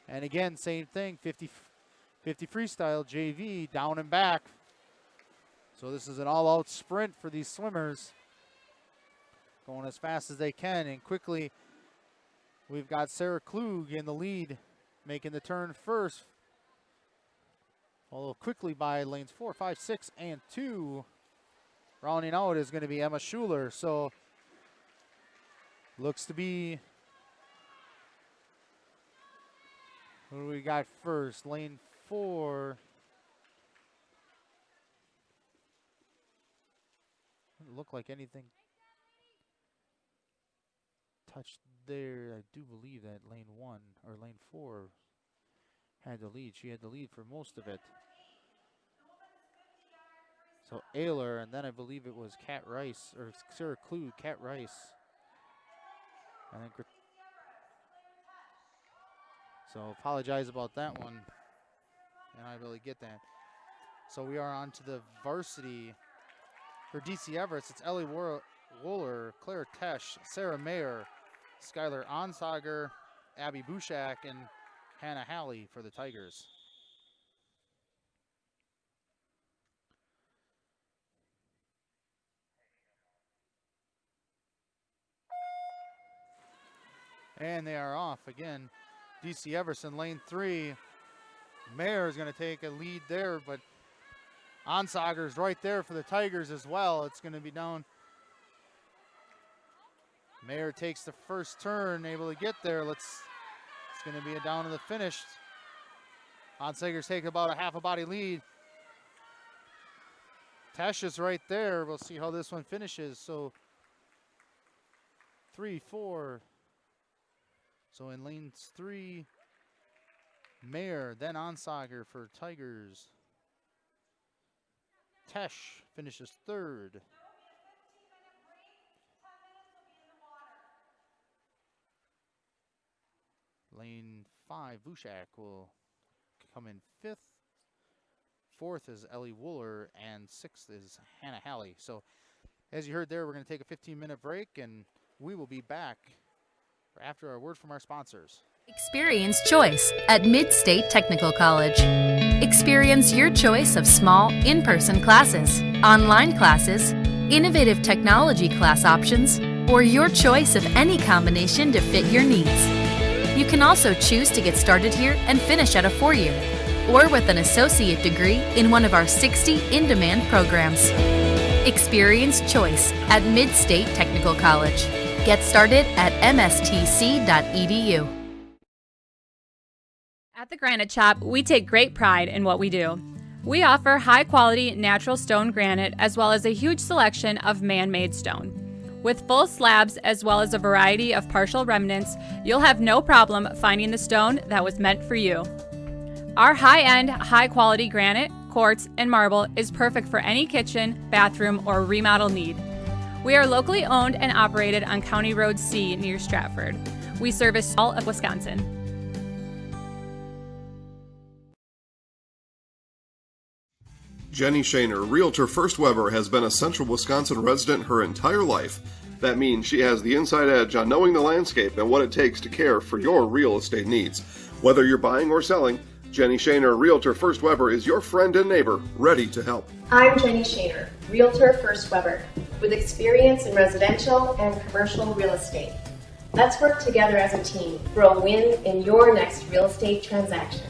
And again, same thing, 50 freestyle, JV, down and back. So this is an all-out sprint for these swimmers, going as fast as they can. And quickly, we've got Sarah Klug in the lead, making the turn first. Followed quickly by lanes 4, 5, 6, and 2. Rounding out is going to be Emma Schuler. So looks to be, who do we got first? Lane 4. Doesn't look like anything touched there. I do believe that lane 1 or lane 4 had the lead. She had the lead for most of it. So Ayler, and then I believe it was Kat Rice, or Sarah Klug, Kat Rice. I think. So apologize about that one. And I really get that. So we are on to the varsity for DC Everest. It's Ellie Wooler, Claire Tesh, Sarah Mayer, Skylar Onsager, Abby Bushak, and Hannah Halley for the Tigers. And they are off again. DC Everest in lane 3. Mayer is going to take a lead there, but Onsager's right there for the Tigers as well. It's going to be down. Mayer takes the first turn, able to get there. It's going to be a down to the finish. Onsager's taking about a half a body lead. Tesh is right there. We'll see how this one finishes. So 3, 4. So in lanes 3, Mayer, then Onsager for Tigers. Tesh finishes 3rd. Lane 5, Vushak will come in 5th. 4th is Ellie Wooler, and 6th is Hannah Halley. So as you heard there, we're going to take a 15-minute break, and we will be back after a word from our sponsors. Experience choice at Mid-State Technical College. Experience your choice of small, in-person classes, online classes, innovative technology class options, or your choice of any combination to fit your needs. You can also choose to get started here and finish at a 4-year, or with an associate degree in one of our 60 in-demand programs. Experience choice at Mid-State Technical College. Get started at mstc.edu. At the Granite Shop, we take great pride in what we do. We offer high-quality natural stone granite as well as a huge selection of man-made stone. With full slabs as well as a variety of partial remnants, you'll have no problem finding the stone that was meant for you. Our high-end, high-quality granite, quartz, and marble is perfect for any kitchen, bathroom, or remodel need. We are locally owned and operated on County Road C near Stratford. We service all of Wisconsin. Jenny Shaner, Realtor First Weber, has been a Central Wisconsin resident her entire life. That means she has the inside edge on knowing the landscape and what it takes to care for your real estate needs. Whether you're buying or selling, Jenny Shaner, Realtor First Weber, is your friend and neighbor, ready to help. I'm Jenny Shaner, Realtor First Weber, with experience in residential and commercial real estate. Let's work together as a team for a win in your next real estate transaction.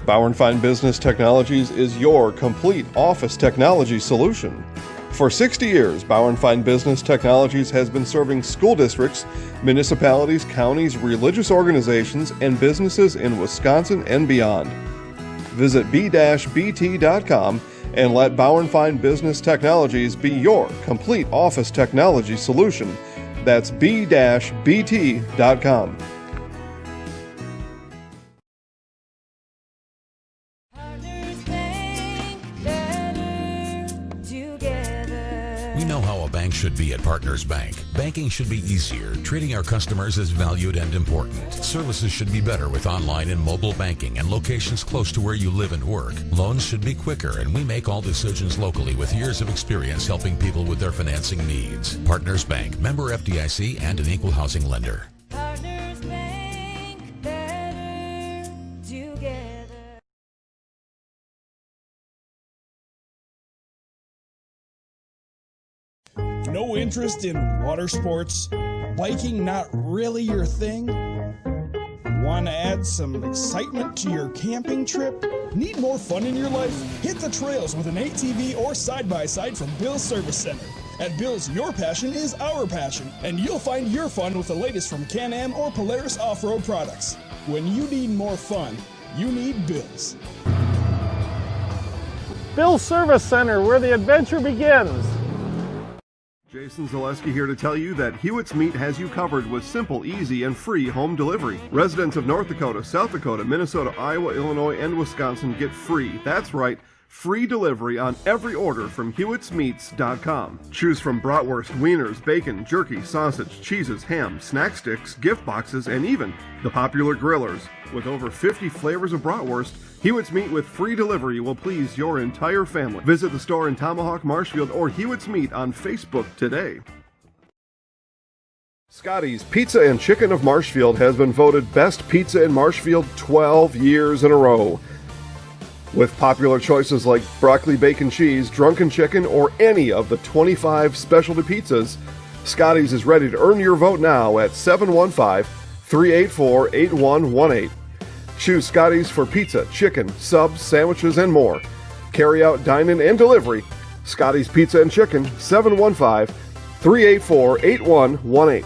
Bauer & Fine Business Technologies is your complete office technology solution. For 60 years, Bauer & Fine Business Technologies has been serving school districts, municipalities, counties, religious organizations, and businesses in Wisconsin and beyond. Visit b-bt.com and let Bauer & Fine Business Technologies be your complete office technology solution. That's b-bt.com. We know how a bank should be at Partners Bank. Banking should be easier, treating our customers as valued and important. Services should be better with online and mobile banking and locations close to where you live and work. Loans should be quicker, and we make all decisions locally with years of experience helping people with their financing needs. Partners Bank, member FDIC, and an equal housing lender. Partners Bank, better together. No interest in water sports? Biking not really your thing? Want to add some excitement to your camping trip? Need more fun in your life? Hit the trails with an ATV or side-by-side from Bill's Service Center. At Bill's, your passion is our passion, and you'll find your fun with the latest from Can-Am or Polaris off-road products. When you need more fun, you need Bill's. Bill's Service Center, where the adventure begins. Jason Zaleski here to tell you that Hewitt's Meat has you covered with simple, easy, and free home delivery. Residents of North Dakota, South Dakota, Minnesota, Iowa, Illinois, and Wisconsin get free, that's right, Free delivery on every order from HewittsMeats.com. Choose from bratwurst, wieners, bacon, jerky, sausage, cheeses, ham, snack sticks, gift boxes, and even the popular grillers. With over 50 flavors of bratwurst, Hewitt's Meat with free delivery will please your entire family. Visit the store in Tomahawk, Marshfield, or Hewitt's Meat on Facebook today. Scotty's Pizza and Chicken of Marshfield has been voted Best Pizza in Marshfield 12 years in a row. With popular choices like broccoli bacon cheese, drunken chicken, or any of the 25 specialty pizzas, Scotty's is ready to earn your vote now at 715-384-8118. Choose Scotty's for pizza, chicken, subs, sandwiches, and more. Carry out, dine-in, and delivery. Scotty's Pizza and Chicken, 715-384-8118.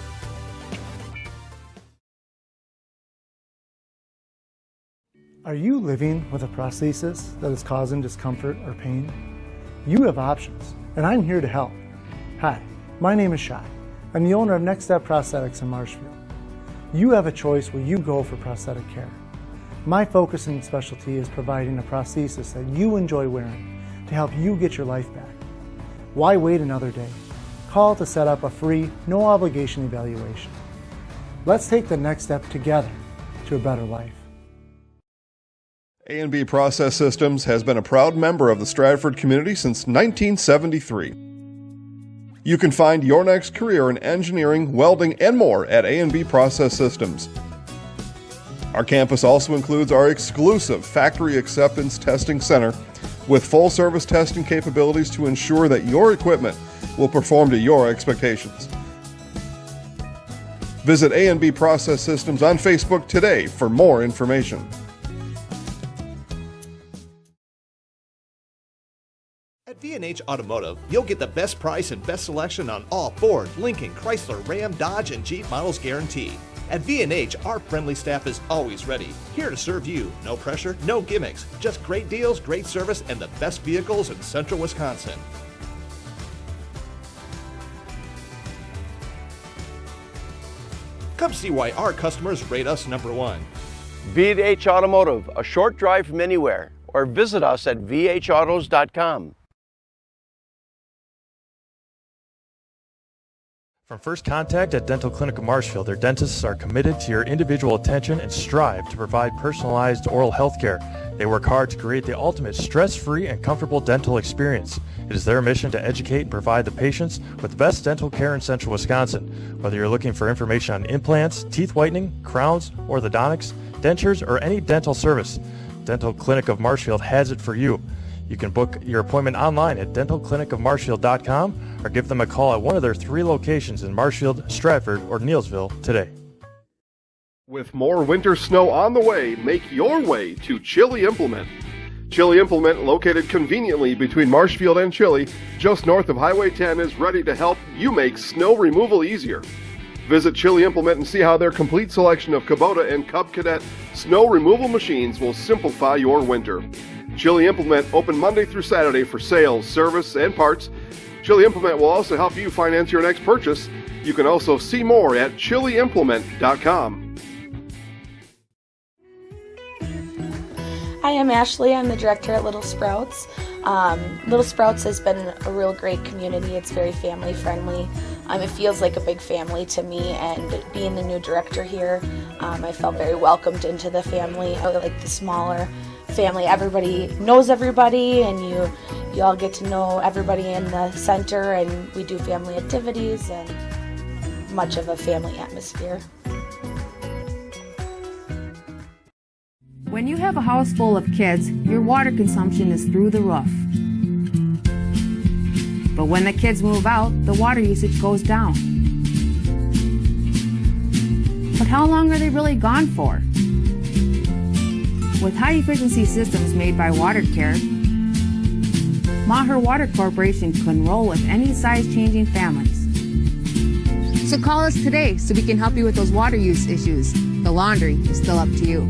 Are you living with a prosthesis that is causing discomfort or pain? You have options, and I'm here to help. Hi, my name is Shai. I'm the owner of Next Step Prosthetics in Marshfield. You have a choice where you go for prosthetic care. My focus and specialty is providing a prosthesis that you enjoy wearing to help you get your life back. Why wait another day? Call to set up a free, no obligation evaluation. Let's take the next step together to a better life. A&B Process Systems has been a proud member of the Stratford community since 1973. You can find your next career in engineering, welding, and more at A&B Process Systems. Our campus also includes our exclusive Factory Acceptance Testing Center with full-service testing capabilities to ensure that your equipment will perform to your expectations. Visit A&B Process Systems on Facebook today for more information. At V&H Automotive, you'll get the best price and best selection on all Ford, Lincoln, Chrysler, Ram, Dodge, and Jeep models guaranteed. At V&H, our friendly staff is always ready, here to serve you. No pressure, no gimmicks, just great deals, great service, and the best vehicles in central Wisconsin. Come see why our customers rate us number one. V&H Automotive, a short drive from anywhere, or visit us at vhautos.com. From first contact at Dental Clinic of Marshfield, their dentists are committed to your individual attention and strive to provide personalized oral health care. They work hard to create the ultimate stress-free and comfortable dental experience. It is their mission to educate and provide the patients with the best dental care in central Wisconsin. Whether you're looking for information on implants, teeth whitening, crowns, orthodontics, dentures, or any dental service, Dental Clinic of Marshfield has it for you. You can book your appointment online at dentalclinicofmarshfield.com or give them a call at one of their 3 locations in Marshfield, Stratford, or Neillsville today. With more winter snow on the way, make your way to Chili Implement. Chili Implement, located conveniently between Marshfield and Chili, just north of Highway 10, is ready to help you make snow removal easier. Visit Chili Implement and see how their complete selection of Kubota and Cub Cadet snow removal machines will simplify your winter. Chili Implement open Monday through Saturday for sales, service, and parts. Chili Implement will also help you finance your next purchase. You can also see more at chiliimplement.com. Hi, I'm Ashley. I'm the director at Little Sprouts. Little Sprouts has been a real great community. It's very family friendly. It feels like a big family to me, and being the new director here, I felt very welcomed into the family. I like the smaller family. Everybody knows everybody, and you all get to know everybody in the center, and we do family activities and much of a family atmosphere. When you have a house full of kids, your water consumption is through the roof. But when the kids move out, the water usage goes down. But how long are they really gone for? With high-efficiency systems made by WaterCare, Maher Water Corporation can roll with any size-changing families. So call us today so we can help you with those water use issues. The laundry is still up to you.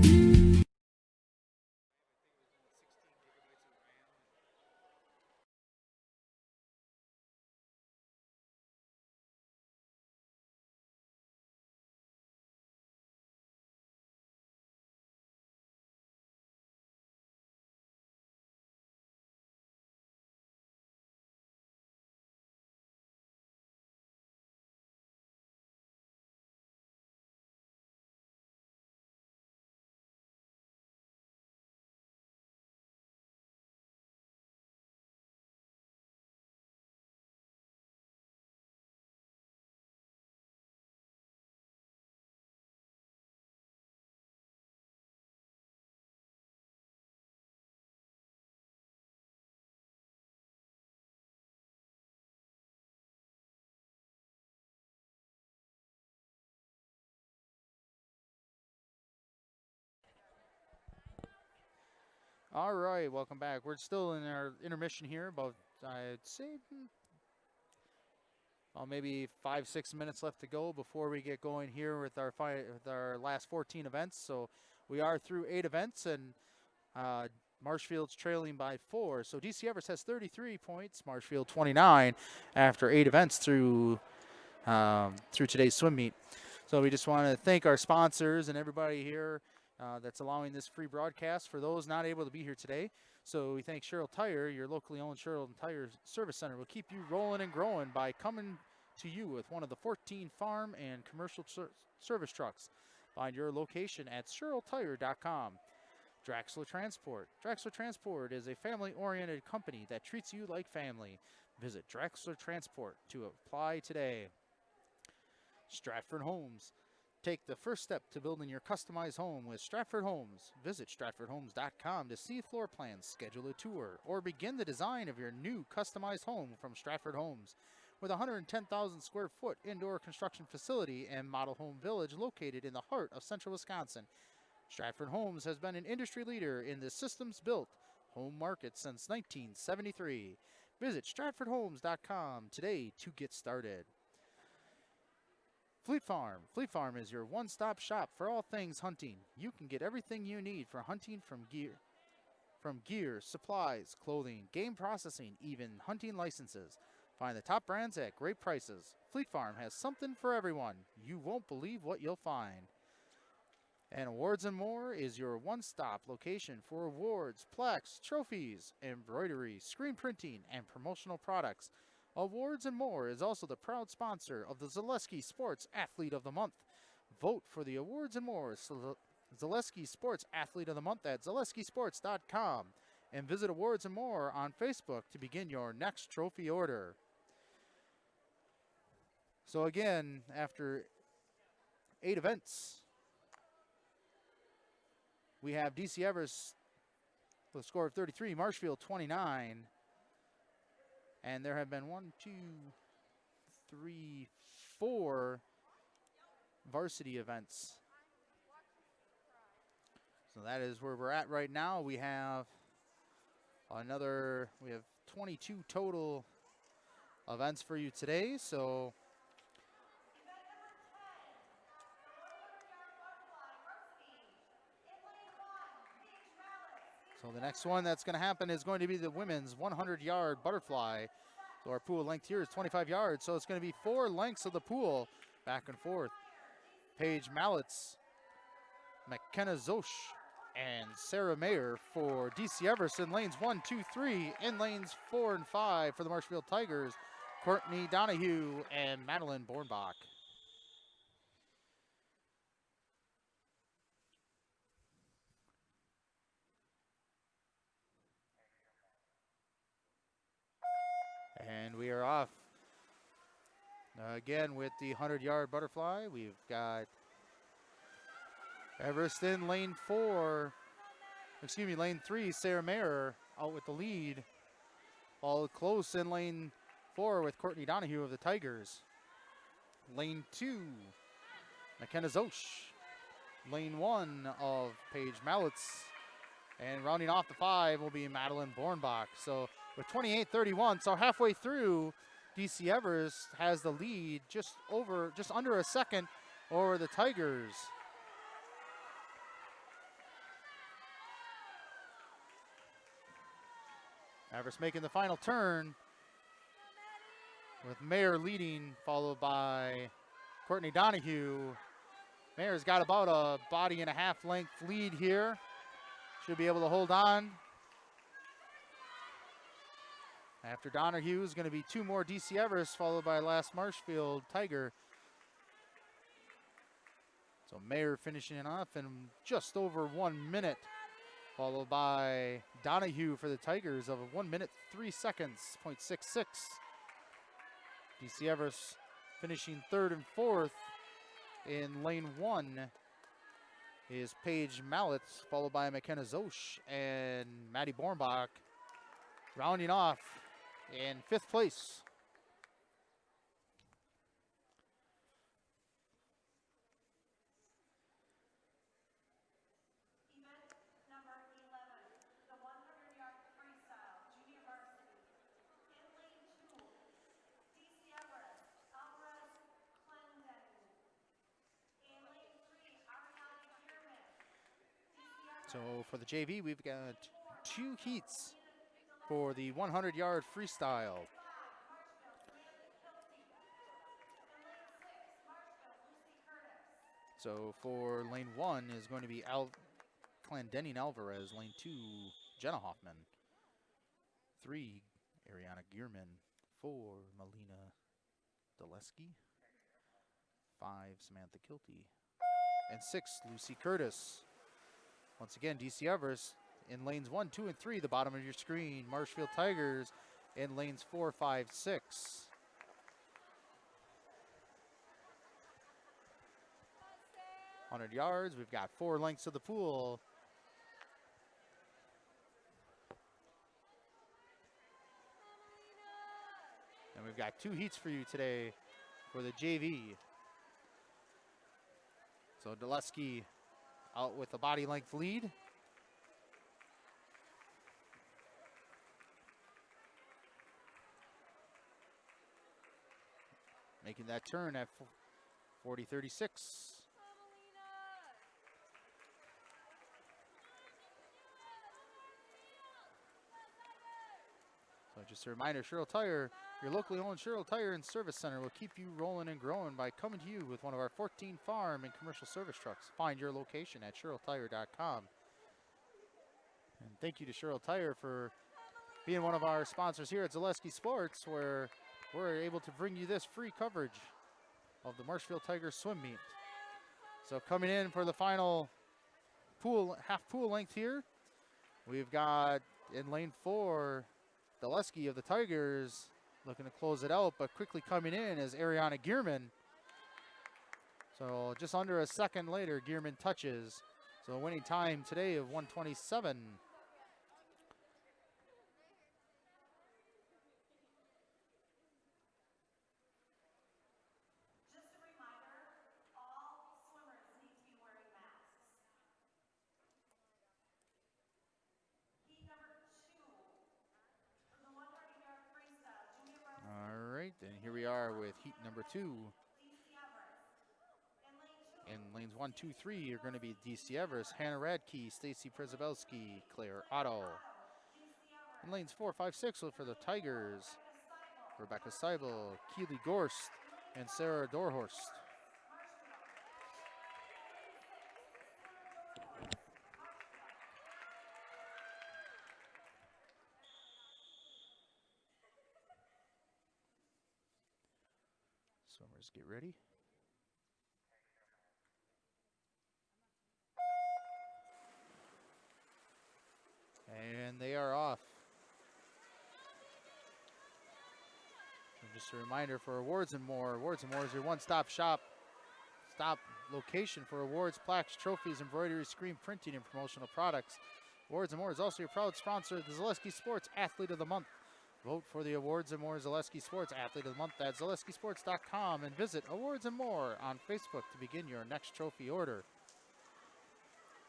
All right, welcome back. We're still in our intermission here, about, I'd say, maybe 5-6 minutes left to go before we get going here with our last 14 events. So we are through 8 events, and Marshfield's trailing by 4. So DC Everest has 33 points, Marshfield 29 after 8 events through today's swim meet. So we just want to thank our sponsors and everybody here that's allowing this free broadcast for those not able to be here today. So we thank Sherrill Tire, your locally owned Sherrill Tire Service Center will keep you rolling and growing by coming to you with one of the 14 farm and commercial service trucks. Find your location at SherrillTire.com. Draxler Transport. Draxler Transport is a family-oriented company that treats you like family. Visit Draxler Transport to apply today. Stratford Homes. Take the first step to building your customized home with Stratford Homes. Visit StratfordHomes.com to see floor plans, schedule a tour, or begin the design of your new customized home from Stratford Homes. With a 110,000 square foot indoor construction facility and model home village located in the heart of central Wisconsin, Stratford Homes has been an industry leader in the systems-built home market since 1973. Visit StratfordHomes.com today to get started. Fleet Farm. Fleet Farm is your one-stop shop for all things hunting. You can get everything you need for hunting from gear, supplies, clothing, game processing, even hunting licenses. Find the top brands at great prices. Fleet Farm has something for everyone. You won't believe what you'll find. And Awards and More is your one-stop location for awards, plaques, trophies, embroidery, screen printing, and promotional products. Awards and More is also the proud sponsor of the Zaleski Sports Athlete of the Month. Vote for the Awards and More Zaleski Sports Athlete of the Month at ZaleskiSports.com and visit Awards and More on Facebook to begin your next trophy order. So again, after 8 events, we have DC Everest with a score of 33, Marshfield 29. And there have been 4 varsity events. So that is where we're at right now. We have 22 total events for you today. So the next one that's going to happen is going to be the women's 100-yard butterfly. So our pool length here is 25 yards. So it's going to be 4 lengths of the pool back and forth. Paige Mallets, McKenna Zosch, and Sarah Mayer for DC Everest in lanes 1, 2, 3. In lanes 4 and 5 for the Marshfield Tigers, Courtney Donahue and Madeline Bornbach. And we are off. Again with the 100-yard butterfly, we've got Everest in lane 3, Sarah Mayer out with the lead. All close in lane 4 with Courtney Donahue of the Tigers. Lane 2, McKenna Zosch. Lane 1 of Paige Mallets. And rounding off the 5 will be Madeline Bornbach. So with 28:31, so halfway through, DC Everest has the lead just under a second over the Tigers. Everest making the final turn with Mayer leading, followed by Courtney Donahue. Mayer's got about a body and a half length lead here. Should be able to hold on. After Donahue is going to be 2 more DC Everest, followed by last Marshfield Tiger. So Mayer finishing off in just over 1 minute, followed by Donahue for the Tigers of 1 minute 3 seconds, 0.66. DC Everest finishing 3rd and 4th in lane 1 is Paige Mallets, followed by McKenna Zosch and Maddie Bornbach, rounding off in 5th place. Event number 11, the 100 So for the JV, we've got 2 heats for the 100-yard freestyle. So for lane 1 is going to be Clendenin Alvarez. Lane 2, Jenna Hoffman. 3, Ariana Gearman. 4, Melina Daleski. 5, Samantha Kilty. And 6, Lucy Curtis. Once again, DC Everest in lanes 1, 2, and 3, the bottom of your screen. Marshfield Tigers in lanes 4, 5, 6. $100 yards. We've got 4 lengths of the pool. And we've got 2 heats for you today for the JV. So Daleski out with a body length lead. Making that turn at 40-36. So just a reminder, Sherrill Tire, your locally owned Sherrill Tire and Service Center will keep you rolling and growing by coming to you with one of our 14 farm and commercial service trucks. Find your location at SherrillTire.com. And thank you to Sherrill Tire for being one of our sponsors here at Zaleski Sports, where we're able to bring you this free coverage of the Marshfield Tigers swim meet. So coming in for the final pool, half pool length here, we've got in lane 4, Daleski of the Tigers looking to close it out, but quickly coming in is Ariana Gearman. So just under a second later, Gearman touches. So a winning time today of 1:27. Just a reminder, all swimmers need to be wearing masks. Heat number 2 for the 100-yard freestyle, junior varsity. All right, and here we are with heat number 2. In lanes 1, 2, 3 are going to be DC Everest, Hannah Radke, Stacy Przebelski, Claire Otto. In lanes 4, 5, 6 for the Tigers, Rebecca Seibel, Keely Gorst, and Sarah Dorhorst. Swimmers, get ready. And they are off. And just a reminder for Awards and More. Awards and More is your one-stop shop, location for awards, plaques, trophies, embroidery, screen printing, and promotional products. Awards and More is also your proud sponsor of the Zaleski Sports Athlete of the Month. Vote for the Awards and More Zaleski Sports Athlete of the Month at ZaleskiSports.com and visit Awards and More on Facebook to begin your next trophy order.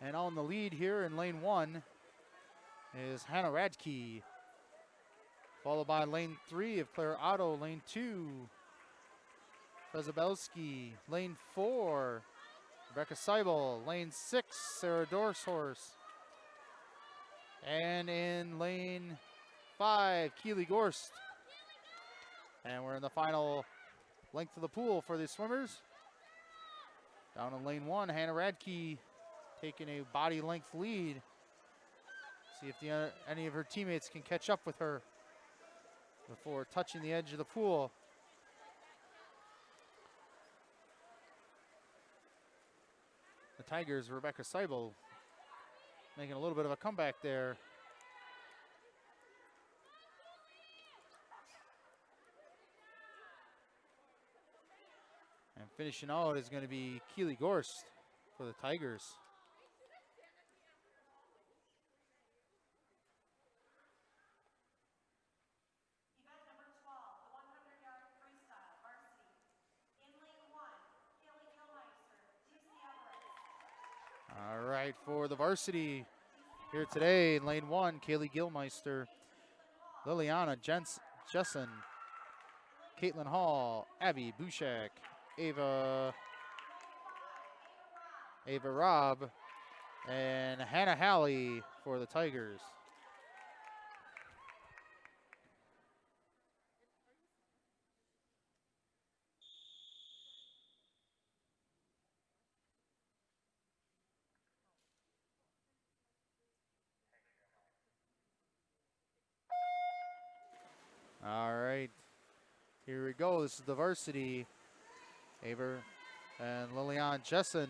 And on the lead here in lane 1 is Hannah Radke, followed by lane 3 of Claire Otto, lane 2, Przebelski, lane 4, Rebecca Seibel, lane 6, Sarah Dorshorst, and in lane 5, Keely Gorst. And we're in the final length of the pool for the swimmers. Down in lane 1, Hannah Radke taking a body length lead. See if any of her teammates can catch up with her before touching the edge of the pool. The Tigers, Rebecca Seibel, making a little bit of a comeback there. And finishing out is going to be Keely Gorst for the Tigers. Event number 12, the 100-yard freestyle varsity. In lane 1, Kelly Gilmeister, DC Everest. All right, for the varsity here today in lane 1, Kaylee Gilmeister, Liliana Jessen, Caitlin Hall, Abby Bushak, Ava Robb, And Hannah Halley for the Tigers. All right, here we go. This is the varsity. Aver and Lillian Jessen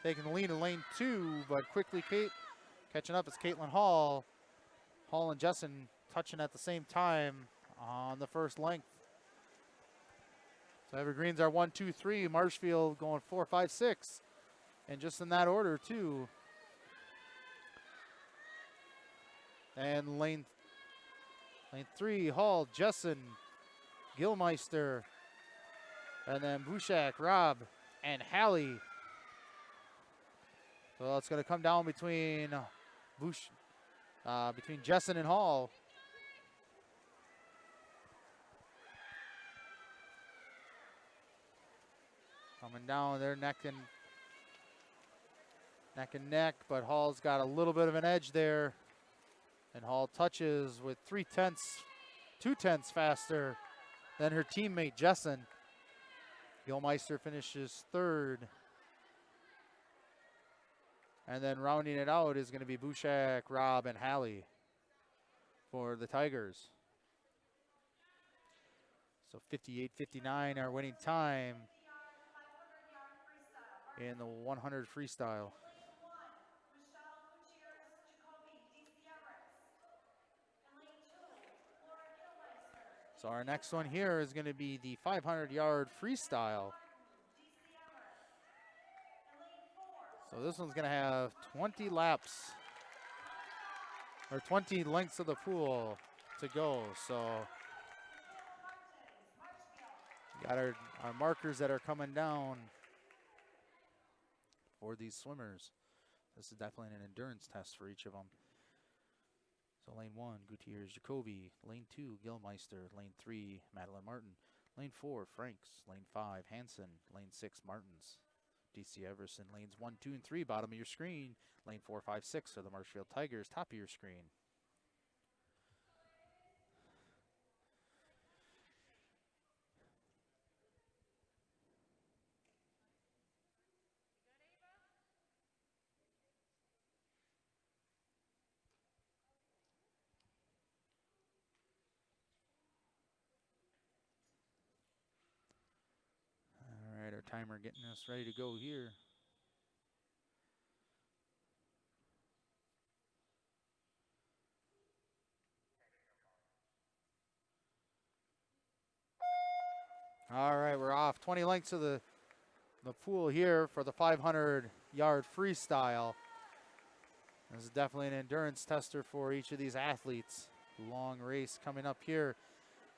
taking the lead in lane 2, but quickly catching up is Caitlin Hall. Hall and Jessen touching at the same time on the first length. So Evergreens are 1, 2, 3. Marshfield going 4, 5, 6. And just in that order, too. And lane 3, Hall, Jessen, Gilmeister, and then Bushak, Rob, and Halley. So it's going to come down between between Jessen and Hall. Coming down there neck and but Hall's got a little bit of an edge there. And Hall touches with 2/10 faster than her teammate Jessen. Gilmeister finishes 3rd. And then rounding it out is going to be Bushak, Rob, and Halley for the Tigers. So 58-59 our winning time in the 100 freestyle. So our next one here is going to be the 500-yard freestyle. So this one's going to have 20 laps, or 20 lengths of the pool to go. So we got our markers that are coming down for these swimmers. This is definitely an endurance test for each of them. So lane 1, Gutierrez Jacoby. Lane 2, Gilmeister. Lane 3, Madeline Martin. Lane 4, Franks. Lane 5, Hansen. Lane 6, Martins. DC Everson. Lanes 1, 2, and 3, bottom of your screen. Lane 4, 5, 6 are the Marshfield Tigers, top of your screen. Our timer getting us ready to go here. All right, we're off. 20 lengths of the pool here for the 500-yard freestyle. This is definitely an endurance tester for each of these athletes. Long race coming up here.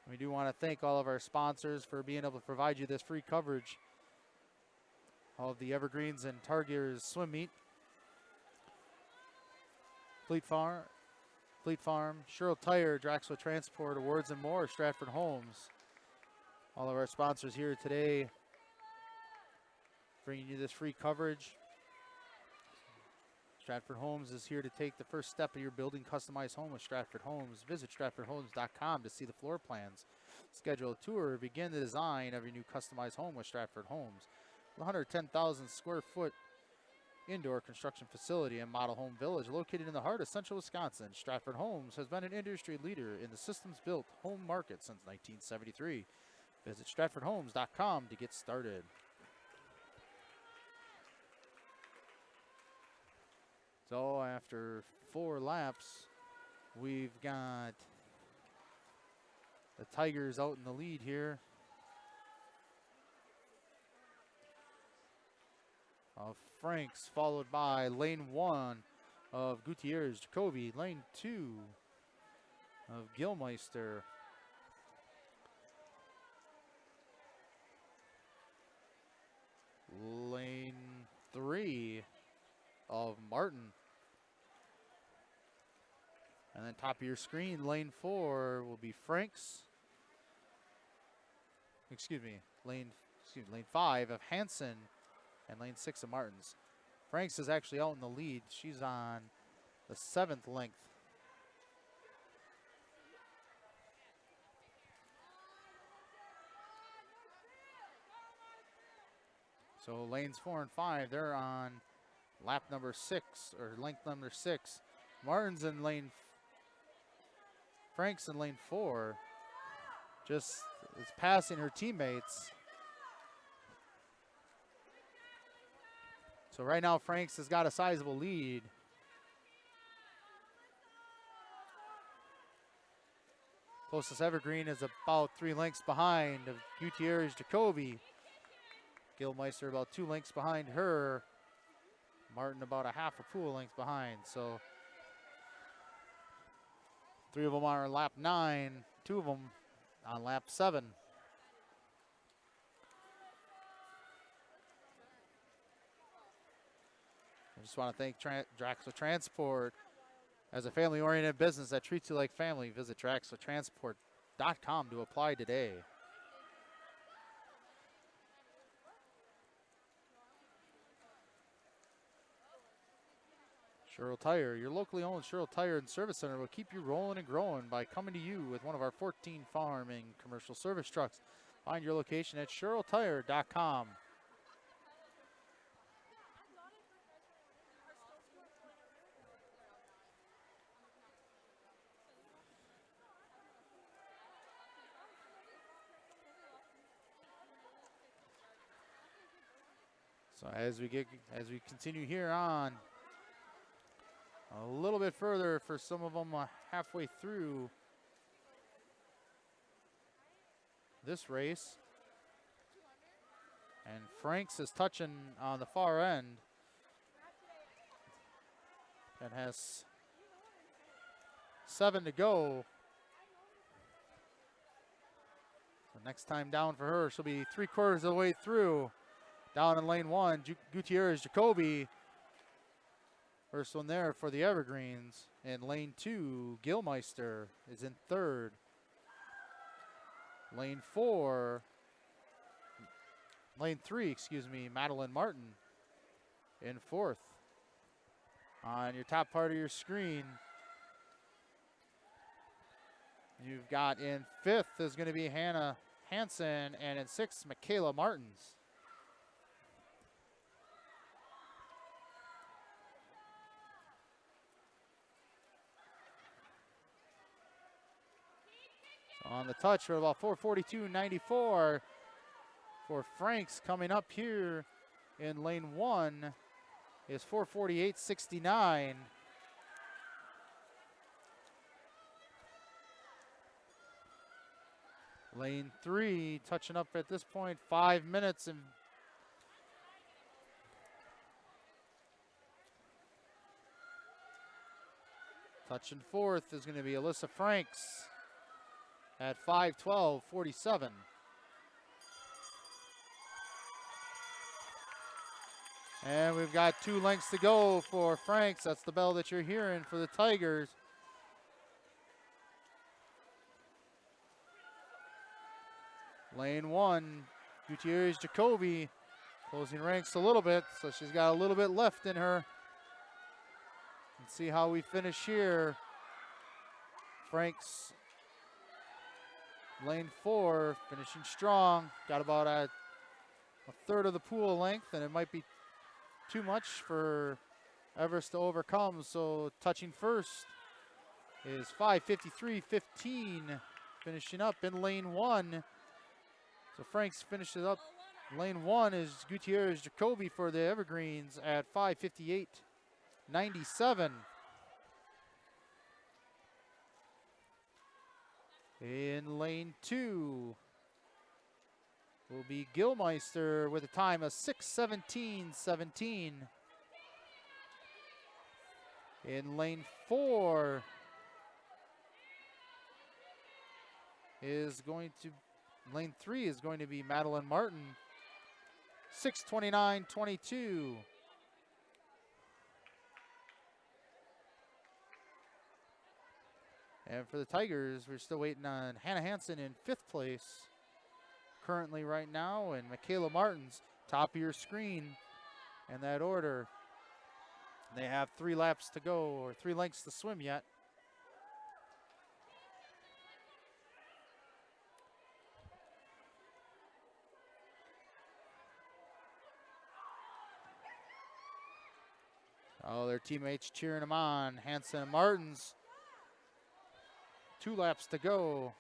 We do want to thank all of our sponsors for being able to provide you this free coverage of the Evergreens and Tigers swim meet. Fleet Farm, Sherrill Tire, Draxler Transport, Awards and more, Stratford Homes. All of our sponsors here today bringing you this free coverage. Stratford Homes is here to take the first step of your building customized home with Stratford Homes. Visit stratfordhomes.com to see the floor plans. Schedule a tour, begin the design of your new customized home with Stratford Homes. 110,000 square foot indoor construction facility and model home village located in the heart of central Wisconsin. Stratford Homes has been an industry leader in the systems built home market since 1973. Visit stratfordhomes.com to get started. So after 4 laps, we've got the Tigers out in the lead here. Of Franks, followed by lane 1 of Gutierrez Jacoby, lane 2 of Gilmeister. Lane 3 of Martin. And then top of your screen, lane 4 will be Franks. Lane 5 of Hansen. And lane 6 of Martins. Franks is actually out in the lead. She's on the 7th length. So lanes 4 and 5, they're on lap number 6, or length number 6. Martin's in lane, Franks in lane 4. Just is passing her teammates. So right now Franks has got a sizable lead. Closest evergreen is about 3 lengths behind of Gutierrez Jacoby. Gilmeister about 2 lengths behind her. Martin about a half a full length behind. So 3 of them are on lap 9, 2 of them on lap 7. I just want to thank Draxler Transport. As a family-oriented business that treats you like family, visit DraxlerTransport.com to apply today. Sherrill Tire, your locally owned Sherrill Tire and Service Center will keep you rolling and growing by coming to you with one of our 14 farming commercial service trucks. Find your location at SherrillTire.com. So as we continue here on, a little bit further for some of them halfway through this race. And Franks is touching on the far end and has 7 to go. So next time down for her, she'll be 3/4 of the way through. Down in lane 1, Gutierrez Jacoby. First one there for the Evergreens. In lane 2, Gilmeister is in 3rd. Lane 3, excuse me, Madeline Martin in 4th. On your top part of your screen, you've got in 5th is going to be Hannah Hansen, and in 6th, Michaela Martins. On the touch, we're about 4:42.94 for Franks. Coming up here in lane 1 is 4:48.69. Lane 3 touching up at this point 5 minutes and touching 4th is going to be Alyssa Franks at 5:12.47. And we've got 2 lengths to go for Franks. That's the bell that you're hearing for the Tigers. Lane 1, Gutierrez Jacoby closing ranks a little bit, so she's got a little bit left in her. Let's see how we finish here. Franks, lane 4, finishing strong. Got about a 1/3 of the pool length, and it might be too much for Everest to overcome. So touching first is 5:53.15, finishing up in lane 1. So Franks finishes up. Lane 1 is Gutierrez Jacoby for the Evergreens at 5:58.97. In lane 2 will be Gilmeister with a time of 6:17.17. In lane 4 lane 3 is going to be Madeline Martin, 6:29.22. And for the Tigers, we're still waiting on Hannah Hansen in 5th place currently right now, and Michaela Martins, top of your screen in that order. They have 3 laps to go, or 3 lengths to swim yet. Oh, their teammates cheering them on. Hansen and Martins. 2 laps to go.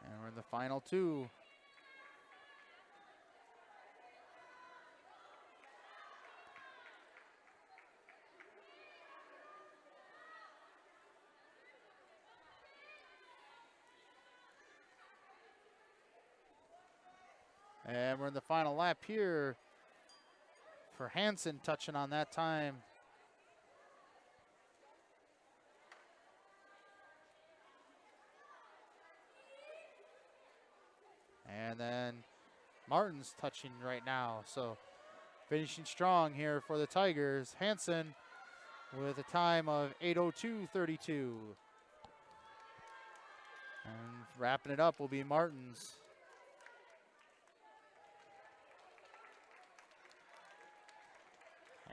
And we're in the final 2. And we're in the final lap here for Hansen, touching on that time. And then Martin's touching right now. So finishing strong here for the Tigers. Hansen with a time of 8:02:32. And wrapping it up will be Martins.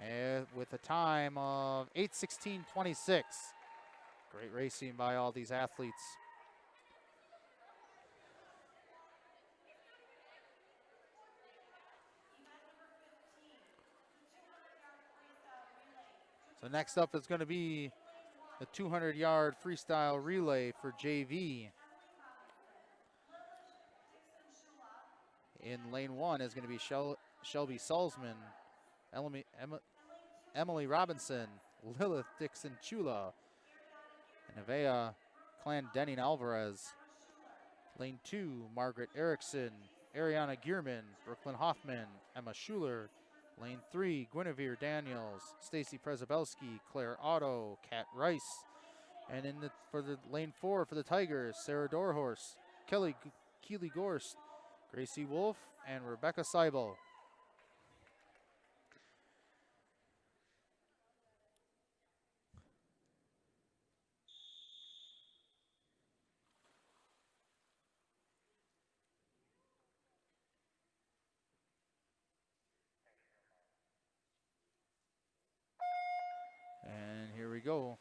And with a time of 8:16:26. Great racing by all these athletes. So next up is going to be the 200-yard freestyle relay for JV. In lane 1 is going to be Shelby Salzman, Emily Robinson, Lilith Dixon-Chula, and Avea Clendenning Alvarez. Lane 2, Margaret Erickson, Ariana Gierman, Brooklyn Hoffman, Emma Schuler. Lane 3, Guinevere Daniels, Stacy Prezabelski, Claire Otto, Kat Rice. And for the lane 4 for the Tigers, Sarah Dorhorst, Keely Gorst, Gracie Wolf, and Rebecca Seibel. And here we go.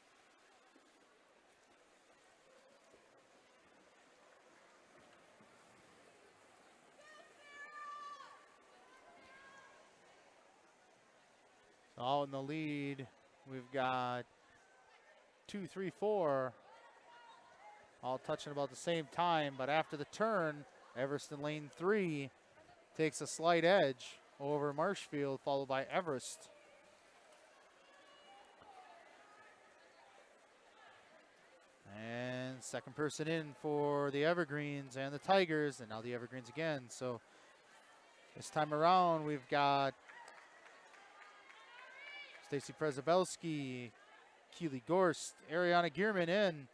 All in the lead, we've got 2, 3, 4, all touching about the same time, but after the turn, Everest in lane 3 takes a slight edge over Marshfield, followed by Everest. And second person in for the Evergreens and the Tigers, and now the Evergreens again. So this time around, we've got Stacy Prezabelski, Keely Gorst, Ariana Gierman in.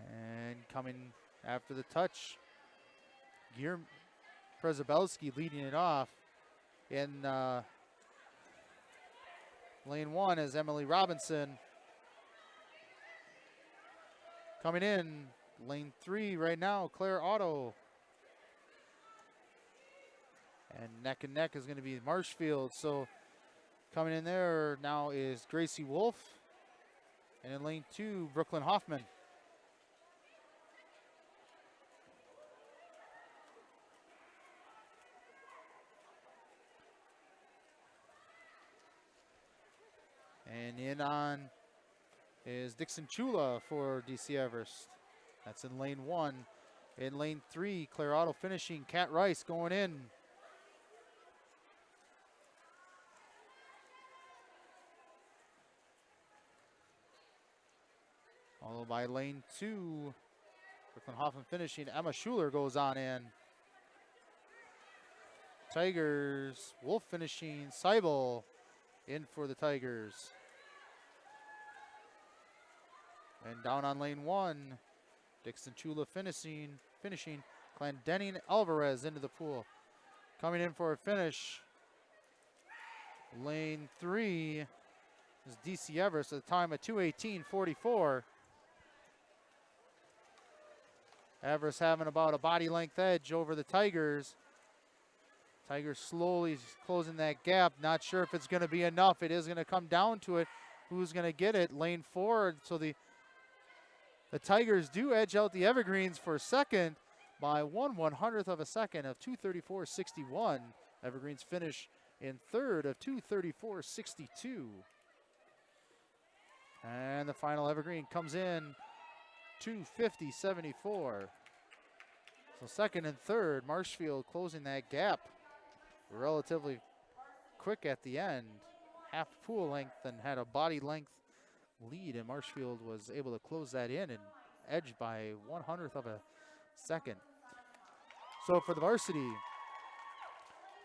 And coming after the touch, Prezabelski leading it off. In lane 1 is Emily Robinson. Coming in, lane 3 right now, Claire Otto. And neck is going to be Marshfield. So coming in there now is Gracie Wolf. And in lane 2, Brooklyn Hoffman. And in on is Dixon Chula for DC Everest. That's in lane 1. In lane 3, Claire Otto finishing. Kat Rice going in. Followed by lane 2, Brooklyn Hoffman finishing. Emma Schuler goes on in. Tigers, Wolf finishing. Seibel in for the Tigers. And down on lane 1, Dixon Chula finishing. Clendenning Alvarez into the pool. Coming in for a finish. Lane 3 is DC Everest at the time of 2:18.44. Everest having about a body length edge over the Tigers. Tigers slowly closing that gap. Not sure if it's going to be enough. It is going to come down to it. Who's going to get it? Lane 4. So the Tigers do edge out the Evergreens for second by 1/100th of a second of 2:34.61. Evergreens finish in third of 2:34.62. And the final Evergreen comes in 2:50.74. So second and third, Marshfield closing that gap relatively quick at the end. Half pool length and had a body length lead, and Marshfield was able to close that in and edge by 1/100th of a second. So for the varsity,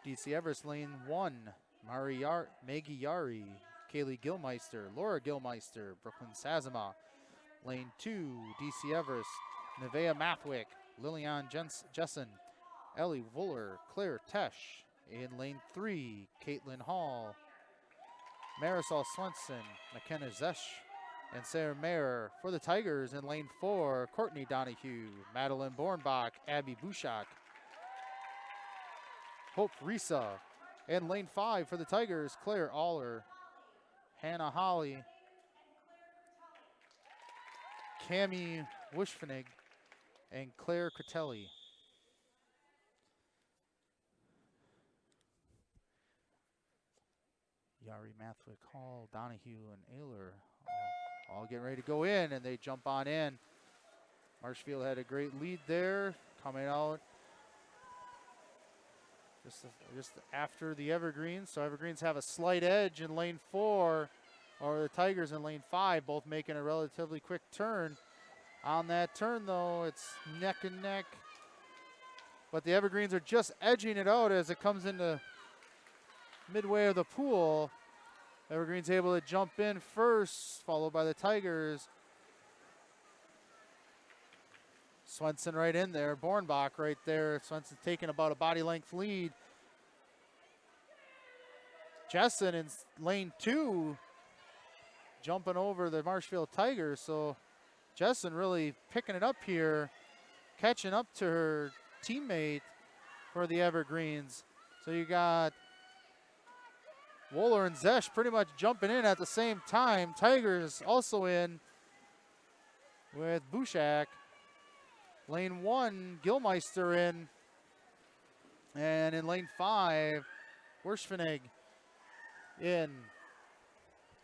DC Everest lane 1, Maggie Yari, Kaylee Gilmeister, Laura Gilmeister, Brooklyn Sazama. Lane 2, DC Everest, Nevaeh Mathwick, Lillian Jessen, Ellie Wuller, Claire Tesh. In lane 3, Caitlin Hall, Marisol Swenson, McKenna Zesh, and Sarah Mayer. For the Tigers in lane 4, Courtney Donahue, Madeline Bornbach, Abby Bushak, Hope Risa. In lane 5 for the Tigers, Claire Aller, Hannah Holly, Cami Wushfenig, and Claire Critelli. Yari, Mathwick, Hall, Donahue, and Ayler all getting ready to go in, and they jump on in. Marshfield had a great lead there, coming out just after the Evergreens. So Evergreens have a slight edge in lane 4, or the Tigers in lane 5, both making a relatively quick turn. On that turn, though, it's neck and neck. But the Evergreens are just edging it out as it comes into midway of the pool. Evergreen's able to jump in first, followed by the Tigers. Swenson right in there, Bornbach right there. Swenson taking about a body length lead. Jessen in lane 2, jumping over the Marshfield Tigers. So Jessen really picking it up here, catching up to her teammate for the Evergreens. So you got Wohler and Zesh pretty much jumping in at the same time. Tigers also in with Bushak. Lane 1, Gilmeister in. And in lane 5, Werschvenig in.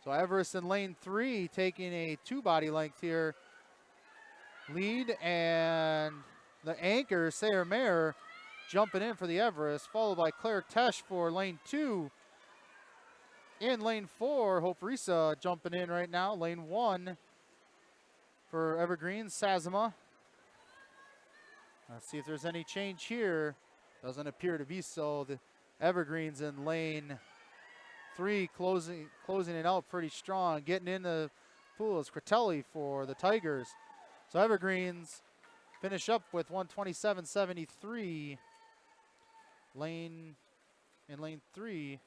So Everest in lane 3 taking a 2 body length here lead, and the anchor, Sarah Mayer, jumping in for the Everest, followed by Claire Tesh for lane 2. In lane 4, Hope Risa jumping in right now. Lane 1 for Evergreen, Sazama. Let's see if there's any change here. Doesn't appear to be so. The Evergreens in lane 3 closing it out pretty strong. Getting in the pool is Critelli for the Tigers. So Evergreens finish up with 127.73. In lane 3.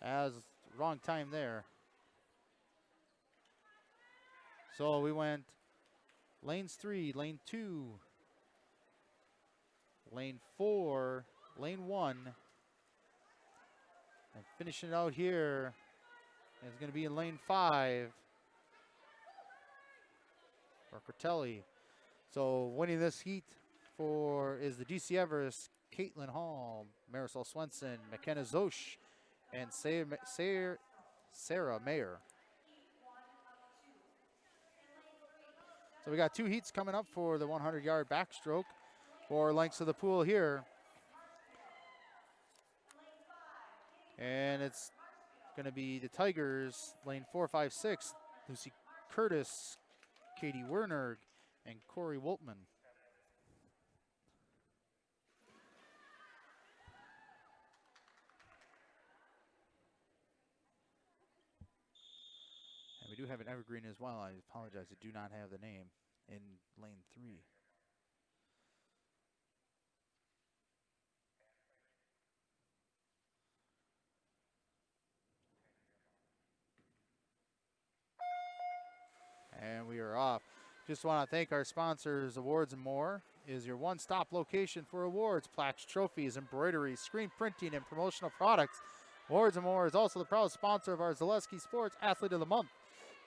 As wrong time there. So we went lanes 3, lane 2, lane 4, lane 1, and finishing it out here is going to be in lane 5 for Critelli. So winning this heat is the DC Everest, Caitlin Hall, Marisol Swenson, McKenna Zosh, and Sarah Mayer. So we got 2 heats coming up for the 100-yard backstroke. 4 lengths of the pool here. And it's going to be the Tigers, lane 4, 5, 6, Lucy Curtis, Katie Werner, and Corey Woltman. We do have an Evergreen as well. I apologize, I do not have the name in lane 3. And we are off. Just want to thank our sponsors. Awards and More is your one-stop location for awards, plaques, trophies, embroidery, screen printing, and promotional products. Awards and More is also the proud sponsor of our Zaleski Sports Athlete of the Month.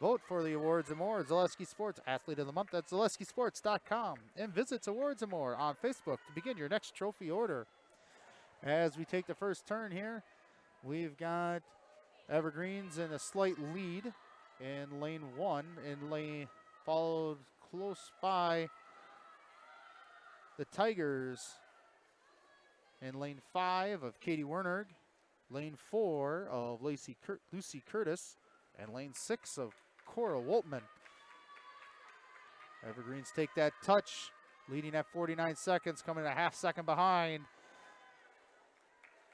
Vote for the Awards and More, Zaleski Sports Athlete of the Month at ZaleskiSports.com, and visit Awards and More on Facebook to begin your next trophy order. As we take the first turn here, we've got Evergreens in a slight lead in lane 1, in lane followed close by the Tigers in lane 5 of Katie Wernerg, lane 4 of Lucy Curtis, and lane 6 of Cora Woltman. Evergreens take that touch, leading at 49 seconds, coming a half second behind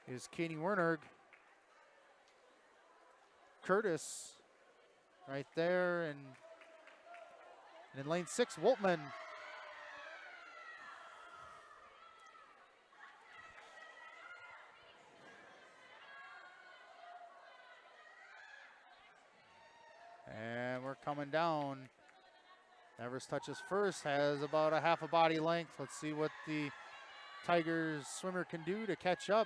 is Katie Wernerg. Curtis right there, and in lane 6, Woltman. And we're coming down. Everest touches first, has about a half a body length. Let's see what the Tigers swimmer can do to catch up.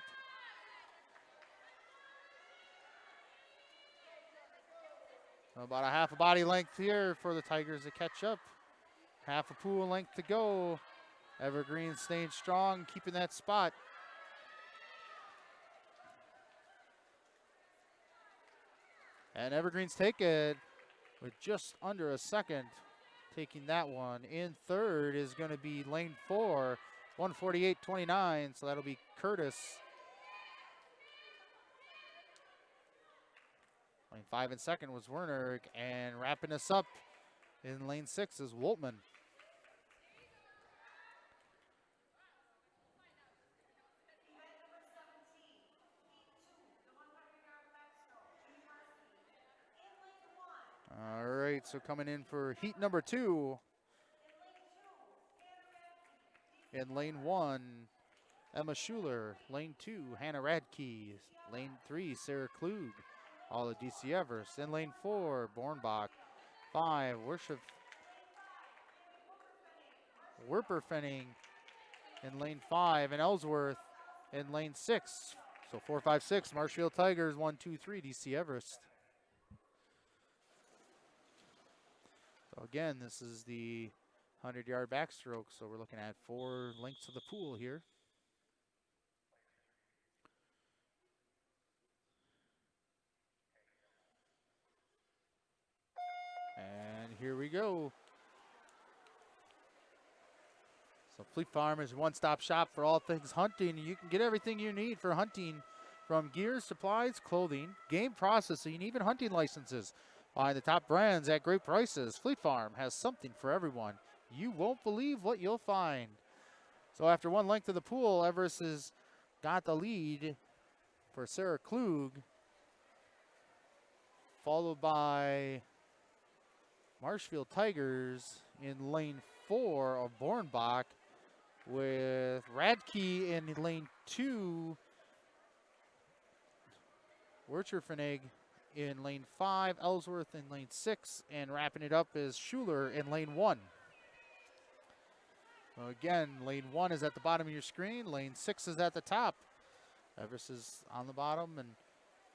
About a half a body length here for the Tigers to catch up. Half a pool length to go. Evergreen staying strong, keeping that spot. And Evergreens take it with just under a second, taking that one. In third is going to be lane 4, 148.29, so that'll be Curtis. Lane 5 and second was Werner, and wrapping us up in lane 6 is Woltman. All right, so coming in for heat number 2. In lane 1, Emma Schuler. Lane 2, Hannah Radke. Lane 3, Sarah Klug. All of DC Everest. In lane 4, Bornbach. 5, Werperfenning in lane 5, and Ellsworth in lane 6. So 4, 5, 6, Marshfield Tigers, 1, 2, 3, DC Everest. So again, this is the 100-yard backstroke, so we're looking at 4 lengths of the pool here. And here we go. So Fleet Farm is a one-stop shop for all things hunting. You can get everything you need for hunting, from gear, supplies, clothing, game processing, even hunting licenses. Find the top brands at great prices. Fleet Farm has something for everyone. You won't believe what you'll find. So after one length of the pool, Everest has got the lead for Sarah Klug, followed by Marshfield Tigers in lane 4 of Bornbach, with Radke in lane 2, Wercherfenig in lane 5, Ellsworth in lane 6, and wrapping it up is Schuler in lane 1. So again, lane 1 is at the bottom of your screen, lane 6 is at the top. Everest is on the bottom, and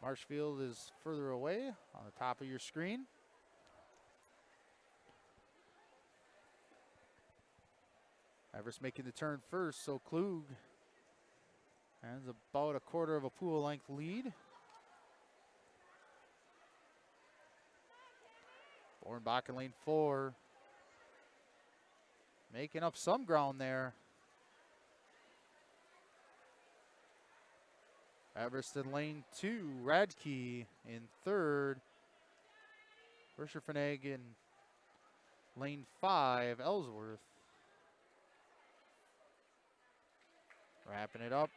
Marshfield is further away on the top of your screen. Everest making the turn first, so Klug has about a quarter of a pool length lead. Bornbach in lane 4, making up some ground there. Everest in lane 2, Radke in 3rd. Wercherfenig in lane 5, Ellsworth. Wrapping it up.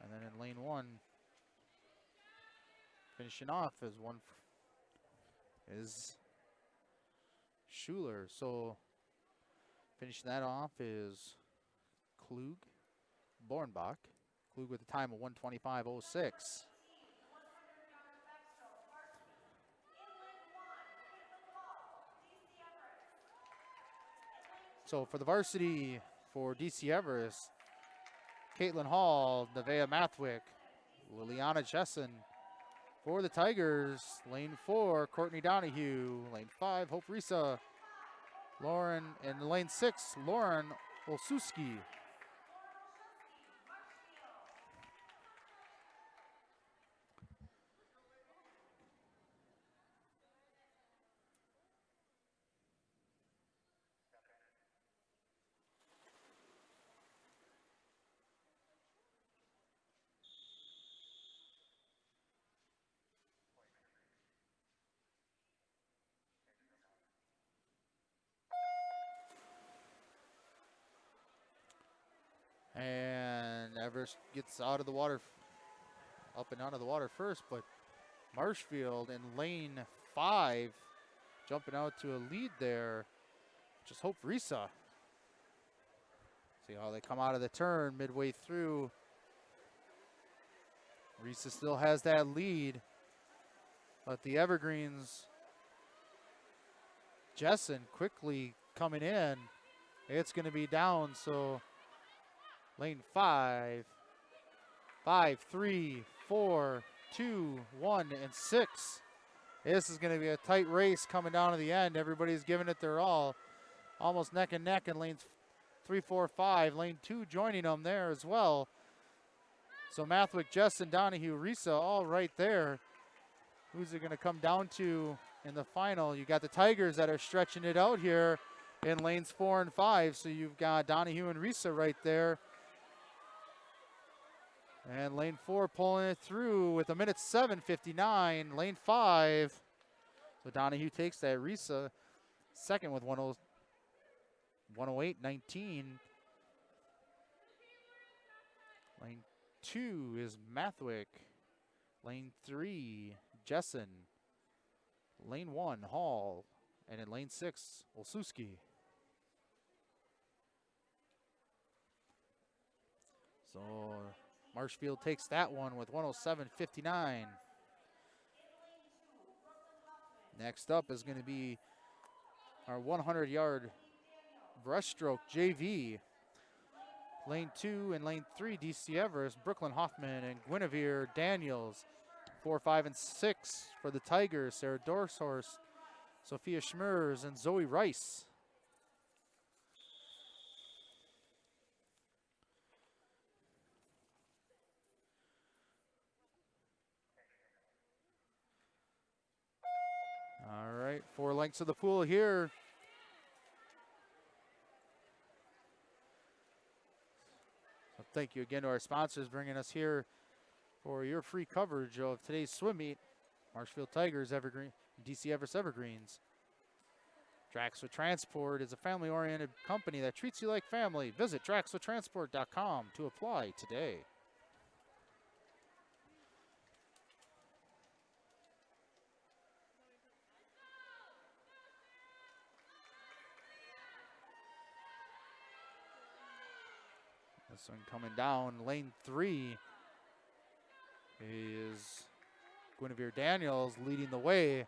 And then in lane 1, finishing off is Schuler. So finishing that off is Klug, Bornbach. Klug with a time of 1:25.06. So for the varsity for DC Everest, Caitlin Hall, Nevaeh Mathwick, Liliana Jessen. For the Tigers, lane 4, Courtney Donahue. Lane 5, Hope Risa. Lauren, and lane 6, Lauren Olszewski. And Everest gets out of the water, up and out of the water first, but Marshfield in lane 5, jumping out to a lead there. Just Hope Risa. See how they come out of the turn midway through. Risa still has that lead, but the Evergreens, Jessen quickly coming in. It's going to be down, so lane 5, 3, 4, 2, 1, and 6. This is going to be a tight race coming down to the end. Everybody's giving it their all. Almost neck and neck in lanes 3, 4, 5. Lane 2 joining them there as well. So Mathwick, Jessen, Donahue, Risa all right there. Who's it going to come down to in the final? You got the Tigers that are stretching it out here in lanes 4 and 5. So you've got Donahue and Risa right there. And lane 4 pulling it through with a minute 7:59. Lane 5. So Donahue takes that. Risa second with 108.19. Lane 2 is Mathwick. Lane 3, Jessen. Lane 1, Hall. And in lane 6, Olszewski. So Marshfield takes that one with 107.59. Next up is going to be our 100-yard breaststroke JV. Lane 2 and lane 3, DC Everest, Brooklyn Hoffman and Guinevere Daniels. 4, 5, and 6 for the Tigers, Sarah Dorshorst, Sophia Schmers, and Zoe Rice. All right, 4 lengths of the pool here. So thank you again to our sponsors bringing us here for your free coverage of today's swim meet. Marshfield Tigers, Evergreen, DC Everest Evergreens. Traxxas Transport is a family-oriented company that treats you like family. Visit traxxastransport.com to apply today. This one coming down, lane 3 is Guinevere Daniels leading the way.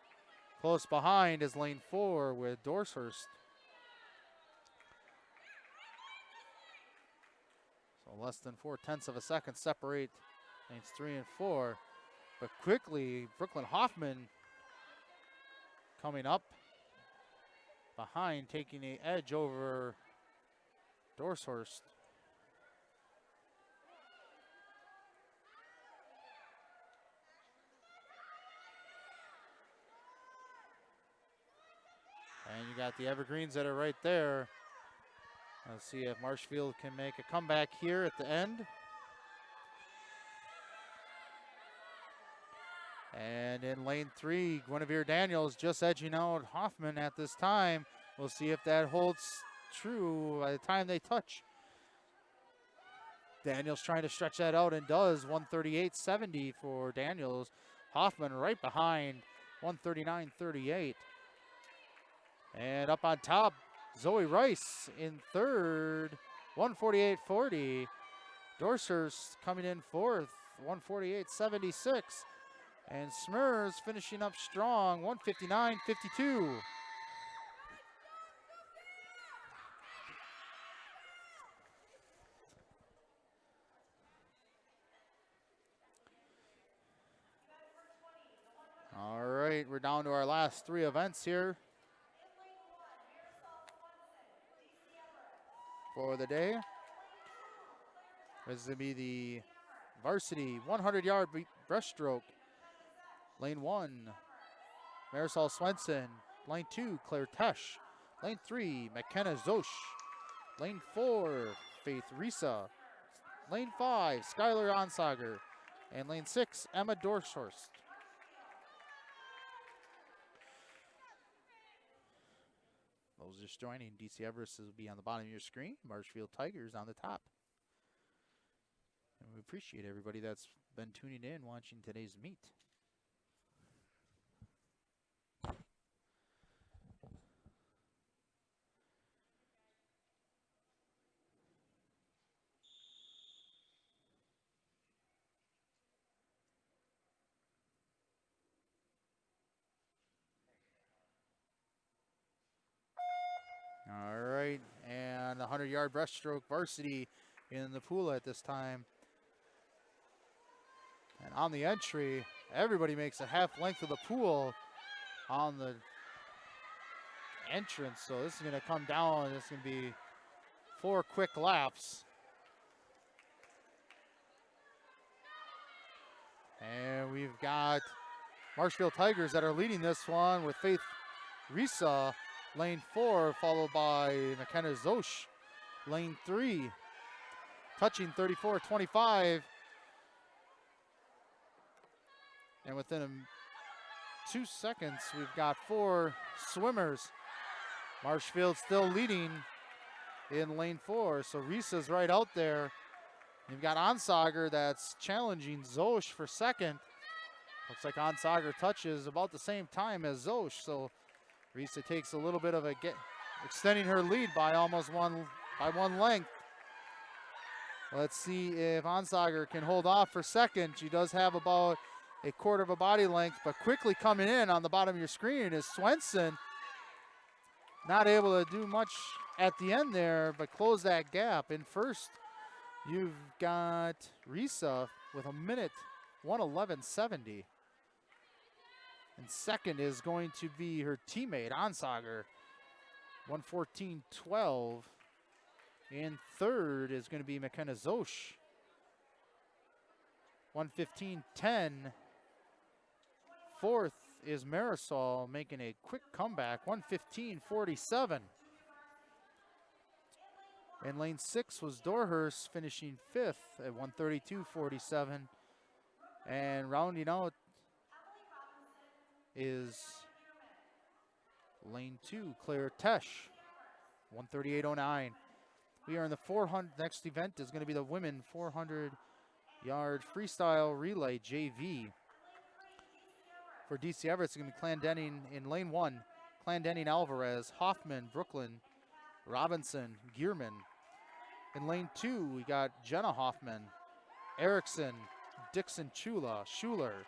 Close behind is lane 4 with Dorshurst. So less than 0.4 of a second separate lanes 3 and 4. But quickly, Brooklyn Hoffman coming up behind, taking the edge over Dorshurst. And you got the Evergreens that are right there. Let's see if Marshfield can make a comeback here at the end. And in lane 3, Guinevere Daniels just edging out Hoffman at this time. We'll see if that holds true by the time they touch. Daniels trying to stretch that out and does. 138.70 for Daniels. Hoffman right behind, 139.38. And up on top, Zoe Rice in third, 148.40. Dorshurst coming in fourth, 148.76. And Smers finishing up strong, 159.52. right, we're down to our last 3 events here for the day. This is going to be the varsity 100-yard breaststroke. Lane 1, Marisol Swenson. Lane 2, Claire Tesh. Lane 3, McKenna Zosh. Lane 4, Faith Risa. Lane 5, Skylar Onsager. And lane 6, Emma Dorshorst. Those just joining, DC Everest will be on the bottom of your screen. Marshfield Tigers on the top. And we appreciate everybody that's been tuning in, watching today's meet. All right, and the 100-yard breaststroke varsity in the pool at this time. And on the entry, everybody makes a half length of the pool on the entrance. So this is going to come down. This is going to be 4 quick laps. And we've got Marshfield Tigers that are leading this one with Faith Risa, lane 4, followed by McKenna Zosh, lane 3, touching 34-25. And within 2 seconds, we've got 4 swimmers. Marshfield still leading in lane 4, so Risa's right out there. You've got Onsager that's challenging Zosh for second. Looks like Onsager touches about the same time as Zosh, so Risa takes a little bit of a extending her lead by almost one length. Let's see if Onsager can hold off for second. She does have about a quarter of a body length, but quickly coming in on the bottom of your screen is Swenson. Not able to do much at the end there, but close that gap. In first, you've got Risa with 1:11.70. And second is going to be her teammate, Onsager, 1:14.12. And third is going to be McKenna Zosh, 1:15.10. Fourth is Marisol making a quick comeback, 1:15.47. And lane 6 was Dorhurst finishing 5th at 1:32.47. And rounding out is lane 2, Claire Tesh, 1:38.09. We are in the 400. Next event is going to be the women 400-yard freestyle relay JV. For DC Everest, it's going to be Clendenning in lane 1. Clendenning, Alvarez, Hoffman, Brooklyn, Robinson, Gearman. In lane 2, we got Jenna Hoffman, Erickson, Dixon Chula, Schuler.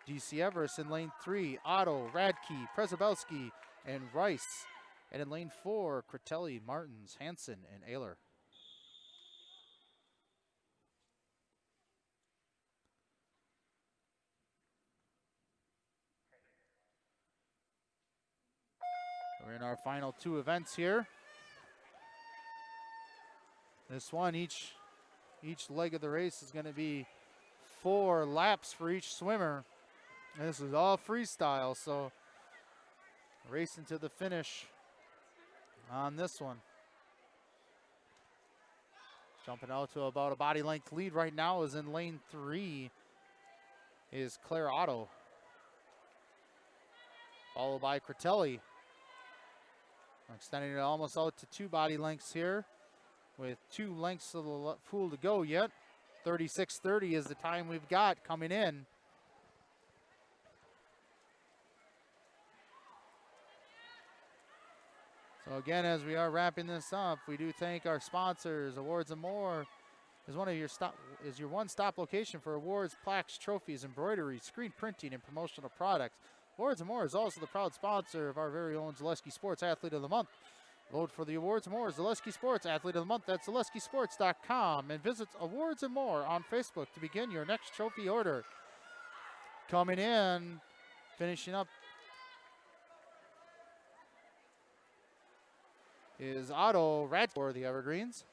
DC Everest in lane 3, Otto, Radke, Przebelski, and Rice. And in lane 4, Critelli, Martins, Hansen, and Ayler. We're in our final 2 events here. This one, each leg of the race is going to be 4 laps for each swimmer. And this is all freestyle, so racing to the finish on this one. Jumping out to about a body length lead right now is in lane 3 is Claire Otto, followed by Critelli. Extending it almost out to 2 body lengths here with 2 lengths of the pool to go yet. 36:30 is the time we've got coming in. So again, as we are wrapping this up, we do thank our sponsors. Awards and More is your one-stop location for awards, plaques, trophies, embroidery, screen printing, and promotional products. Awards and More is also the proud sponsor of our very own Zaleski Sports Athlete of the Month. Vote for the Awards and More Zaleski Sports Athlete of the Month at ZaleskiSports.com and visit Awards and More on Facebook to begin your next trophy order. Coming in, finishing up is Otto Radke for the Evergreens.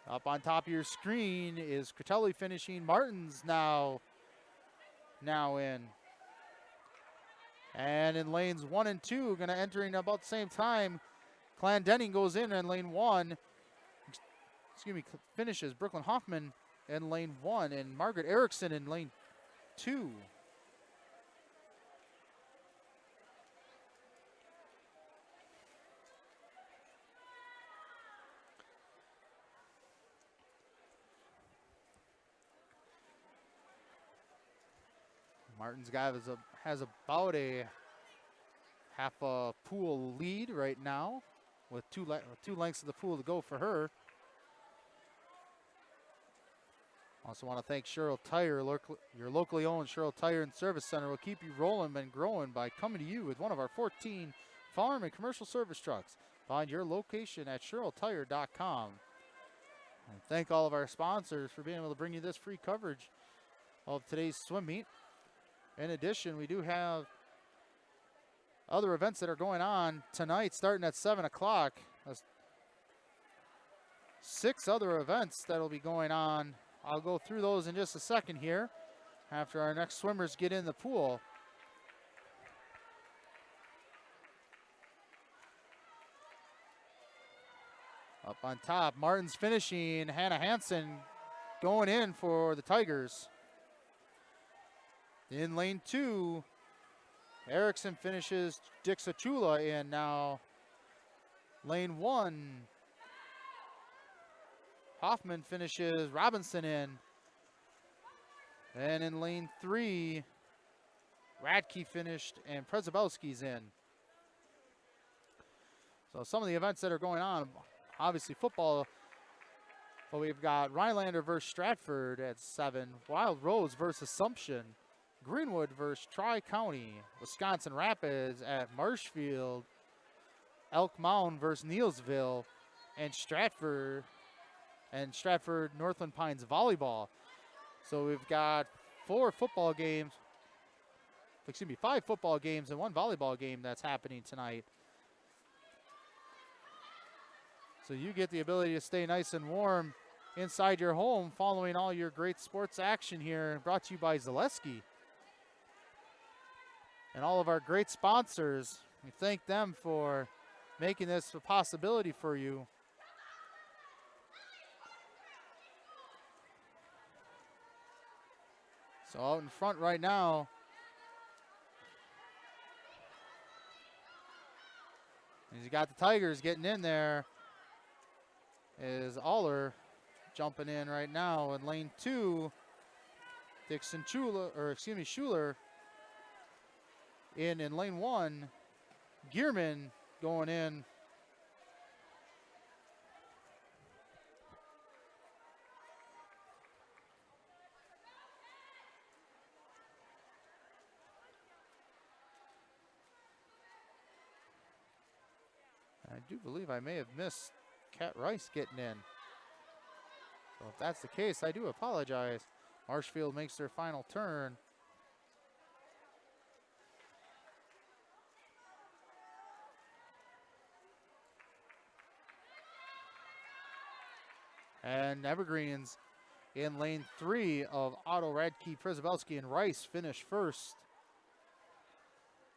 Up on top of your screen is Critelli finishing. Martin's now in. And in lanes 1 and 2, going to entering about the same time. Clendenning goes in lane 1. Finishes Brooklyn Hoffman in lane 1 and Margaret Erickson in lane 2. Martin's guy has about a half a pool lead right now with two lengths of the pool to go for her. Also want to thank Sherrill Tire, your locally owned Sherrill Tire and Service Center will keep you rolling and growing by coming to you with one of our 14 farm and commercial service trucks. Find your location at SherrillTire.com. And thank all of our sponsors for being able to bring you this free coverage of today's swim meet. In addition, we do have other events that are going on tonight starting at 7 o'clock. 6 other events that will be going on. I'll go through those in just a second here after our next swimmers get in the pool. Up on top, Martin's finishing. Hannah Hansen going in for the Tigers. In lane 2, Erickson finishes Dixachula in now. Lane 1, Hoffman finishes Robinson in. And in lane 3, Radke finished and Przebelski's in. So some of the events that are going on, obviously football, but we've got Rhinelander versus Stratford at 7, Wild Rose versus Assumption, Greenwood versus Tri-County, Wisconsin Rapids at Marshfield, Elk Mound versus Neilsville, and Stratford Northland Pines volleyball. So we've got 5 football games and 1 volleyball game that's happening tonight. So you get the ability to stay nice and warm inside your home following all your great sports action here, brought to you by Zaleski. And all of our great sponsors, we thank them for making this a possibility for you. So out in front right now as you got the Tigers getting in there is Aller jumping in right now in lane 2. Schuler in lane 1. Gearman going in. I do believe I may have missed Kat Rice getting in. So if that's the case, I do apologize. Marshfield makes their final turn. And Evergreens in lane 3 of Otto, Radke, Przebelski, and Rice finish first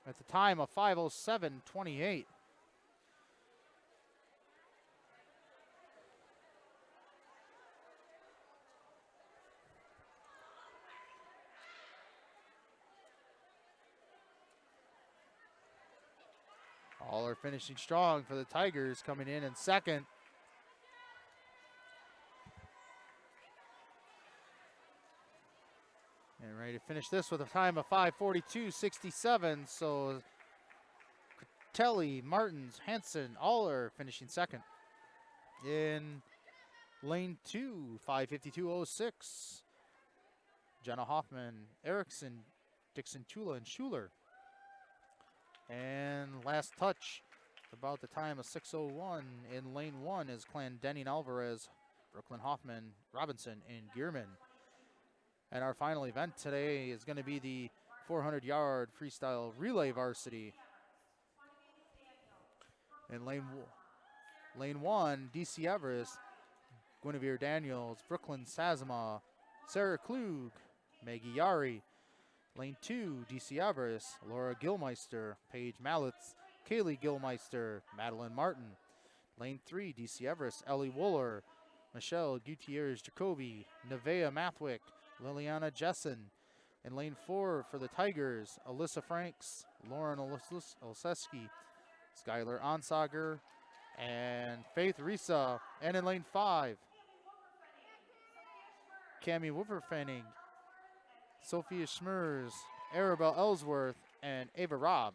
at the time of 5:07:28. All are finishing strong for the Tigers, coming in second. And ready to finish this with a time of 5:42:67. So Telly, Martins, Hansen, Aller finishing second. In lane 2, 5:52:06. Jenna Hoffman, Erickson, Dixon Chula, and Schuler. And last touch, about the time of 6:01 in lane 1 is Clendenning Alvarez, Brooklyn Hoffman, Robinson, and Gearman. And our final event today is going to be the 400-yard freestyle relay varsity. In lane 1, DC Everest, Guinevere Daniels, Brooklyn Sazama, Sarah Klug, Maggie Yari. Lane 2, DC Everest, Laura Gilmeister, Paige Mallitz, Kaylee Gilmeister, Madeline Martin. Lane 3, DC Everest, Ellie Wooler, Michelle Gutierrez Jacoby, Nevea Mathwick, Liliana Jessen. In lane 4 for the Tigers, Alyssa Franks, Lauren Olszewski, Skylar Onsager, and Faith Risa. And in lane 5, Cami Wupperfenning, Sophia Schmers, Arabelle Ellsworth, and Ava Robb.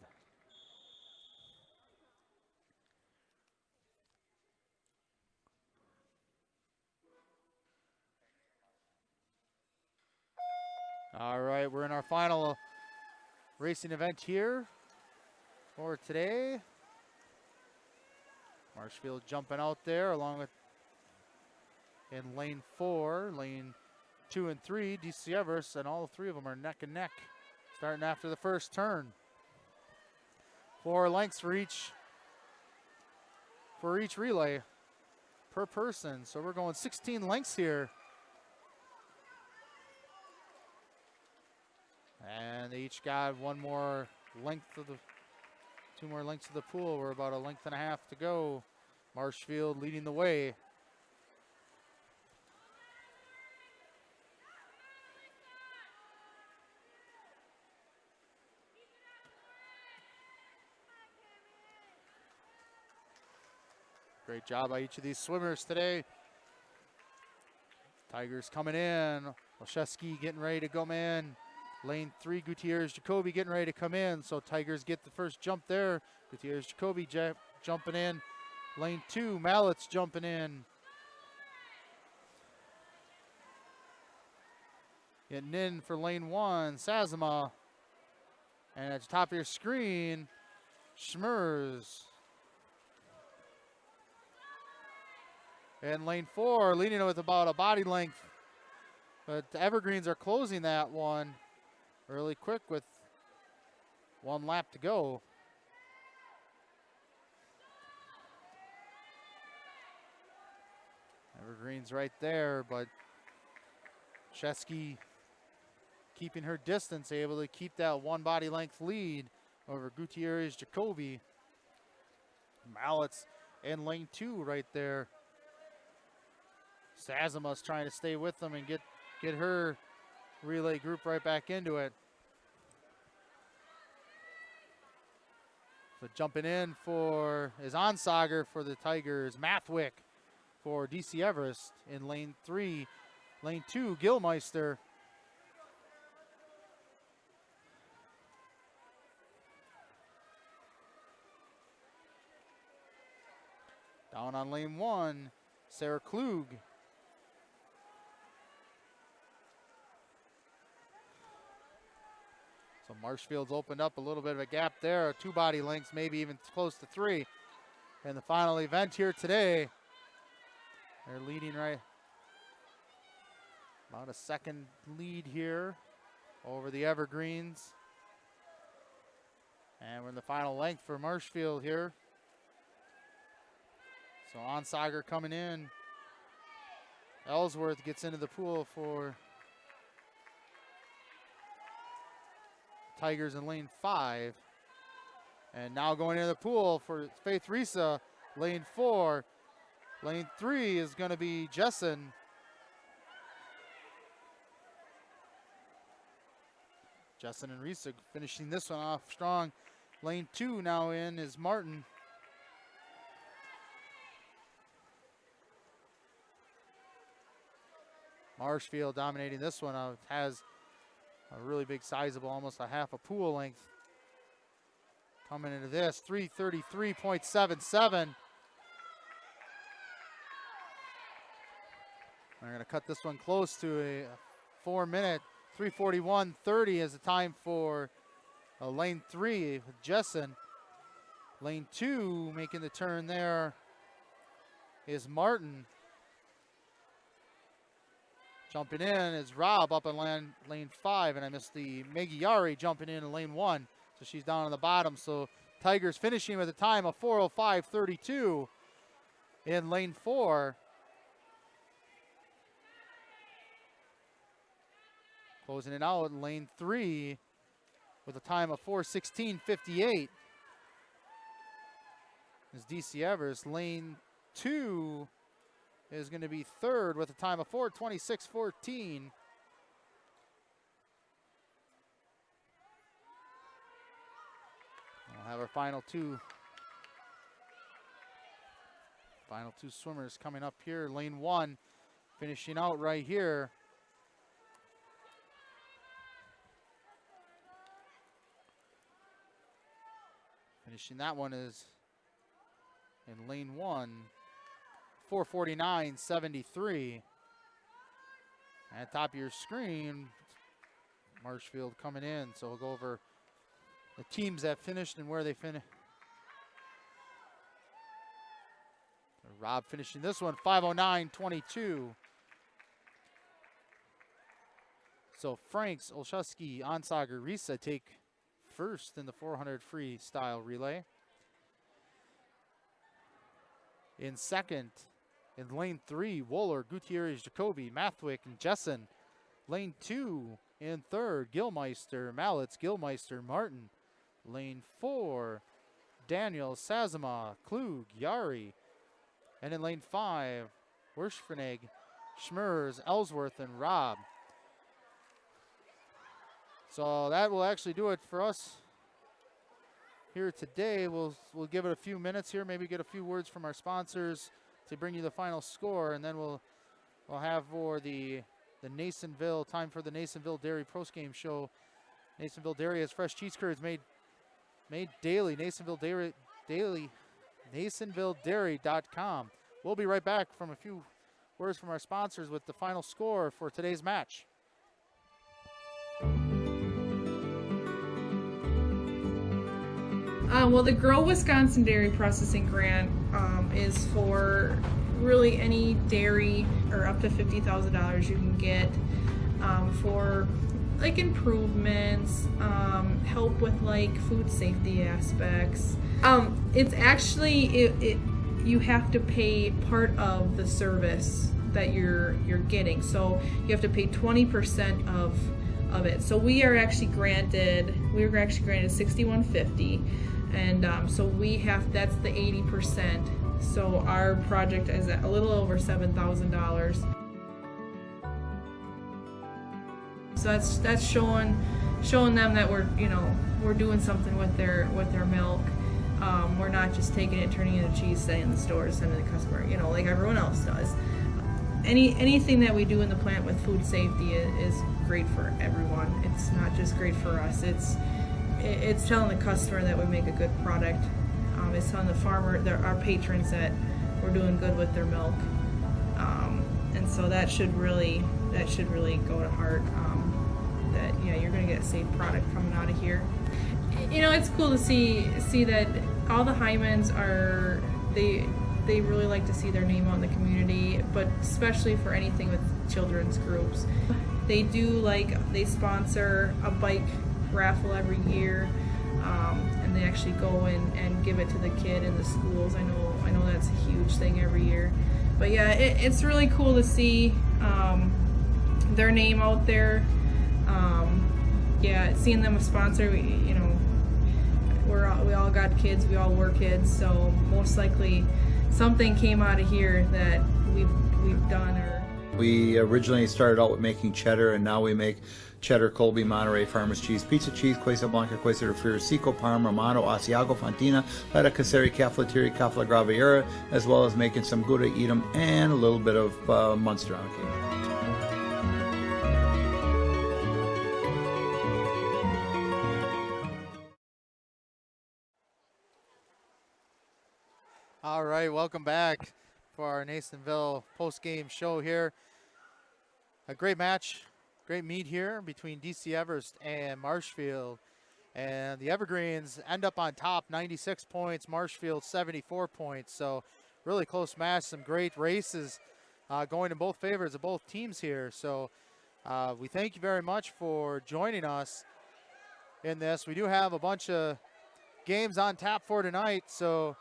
All right, we're in our final racing event here for today. Marshfield jumping out there along with in lane 4, lane 2 and 3, DC Everest, and all three of them are neck and neck starting after the first turn. 4 lengths for each relay per person. So we're going 16 lengths here. And they each got 2 more lengths of the pool. We're about a length and a half to go. Marshfield leading the way. Great job by each of these swimmers today. Tigers coming in. Olszewski getting ready to come in. Lane 3, Gutierrez Jacoby getting ready to come in. So Tigers get the first jump there. Gutierrez Jacoby jumping in. Lane 2, Mallets jumping in. Getting in for lane 1, Sazama. And at the top of your screen, Schmers. And lane 4, leading it with about a body length. But the Evergreens are closing that one really quick with 1 lap to go. Evergreens right there, but Chesky keeping her distance, able to keep that 1 body length lead over Gutierrez Jacoby. Mallets in lane 2 right there. Sazama's trying to stay with them and get her relay group right back into it. So jumping in is Onsager for the Tigers. Mathwick for DC Everest in lane 3. Lane 2, Gilmeister. Down on lane 1, Sarah Klug. So Marshfield's opened up a little bit of a gap there, 2 body lengths, maybe even close to 3. And the final event here today, they're leading right about a second lead here over the Evergreens. And we're in the final length for Marshfield here. So Onsager coming in. Ellsworth gets into the pool for Tigers in lane 5. And now going into the pool for Faith Risa, lane 4. Lane 3 is going to be Jessen. Jessen and Risa finishing this one off strong. Lane 2 now in is Martin. Marshfield dominating this one. Has a really big sizable, almost a half a pool length. Coming into this, 333.77. We're going to cut this one close to a 4-minute. 3:41.30 is the time for lane 3 with Jessen. Lane 2 making the turn there is Martin. Jumping in is Robb up in lane 5, and I missed the Maggie Yari jumping in lane 1. So she's down on the bottom. So Tigers finishing with a time of 4:05.32 in lane 4. Closing it out in lane 3 with a time of 4:16.58 is DC Everest. Lane 2 is going to be third with a time of 4:26.14. We'll have our final two swimmers coming up here. Lane 1 finishing out right here. Finishing that one is in lane 1, 4:49.73. At top of your screen, Marshfield coming in. So we'll go over the teams that finished and where they finished. Rob finishing this one, 5:09.22. So Franks, Olszewski, Onsager, Risa take first in the 400 freestyle relay. In second, in lane 3, Wohler, Gutierrez, Jacoby, Mathwick, and Jessen. Lane 2, in third, Gilmeister, Mallets, Gilmeister, Martin. Lane 4, Daniel, Sazama, Klug, Yari. And in lane 5, Werschfeneg, Schmers, Ellsworth, and Robb. So that will actually do it for us here today. We'll give it a few minutes here, maybe get a few words from our sponsors to bring you the final score, and then we'll have for the Nasonville, time for the Nasonville Dairy post-game show. Nasonville Dairy has fresh cheese curds made daily. Nasonville Dairy daily. NasonvilleDairy.com. We'll be right back from a few words from our sponsors with the final score for today's match. Well, the Grow Wisconsin Dairy Processing Grant is for really any dairy, or up to $50,000 you can get for like improvements, help with like food safety aspects. It's actually you have to pay part of the service that you're getting, so you have to pay 20% of it. So we were actually granted $61.50, and so that's the 80%. So our project is at a little over $7,000. So that's showing them that we're doing something with their milk. We're not just taking it, turning it into cheese, sending it in the stores, sending it to the customer, like everyone else does. Anything that we do in the plant with food safety is great for everyone. It's not just great for us. It's telling the customer that we make a good product. It's telling the farmer, our patrons, that we're doing good with their milk. And so that should really go to heart. That you're going to get a safe product coming out of here. It's cool to see that all the Hymans are they really like to see their name out in the community, but especially for anything with children's groups. They sponsor a bike raffle every year, and they actually go in and give it to the kid in the schools. I know that's a huge thing every year. But yeah, it's really cool to see their name out there. Seeing them a sponsor, we all got kids, we all were kids, so most likely something came out of here that we've done. We originally started out with making cheddar, and now we make cheddar, Colby, Monterey, Farmers Cheese, Pizza Cheese, Quesa Blanca, Quesa de Friar, Seco, Parma, Romano, Asiago, Fontina, Feta Caseri, Cafflettieri, Cafla Graviera, as well as making some Gouda Edam and a little bit of Munster on occasion. All right, welcome back for our Nasonville post-game show here. A great match, great meet here between DC Everest and Marshfield. And the Evergreens end up on top, 96 points, Marshfield 74 points. So really close match, some great races going in both favors of both teams here. So we thank you very much for joining us in this. We do have a bunch of games on tap for tonight. So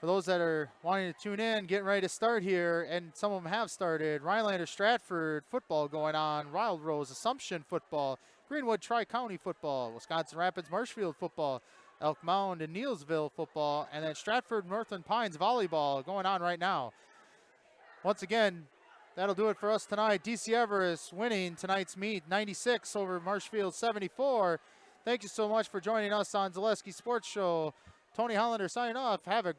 for those that are wanting to tune in, getting ready to start here, and some of them have started, Rhinelander Stratford football going on, Wild Rose Assumption football, Greenwood Tri-County football, Wisconsin Rapids Marshfield football, Elk Mound and Neelsville football, and then Stratford Northland Pines volleyball going on right now. Once again, that'll do it for us tonight. DC Everest winning tonight's meet 96 over Marshfield 74. Thank you so much for joining us on Zaleski Sports Show. Tony Hollander signing off. Have a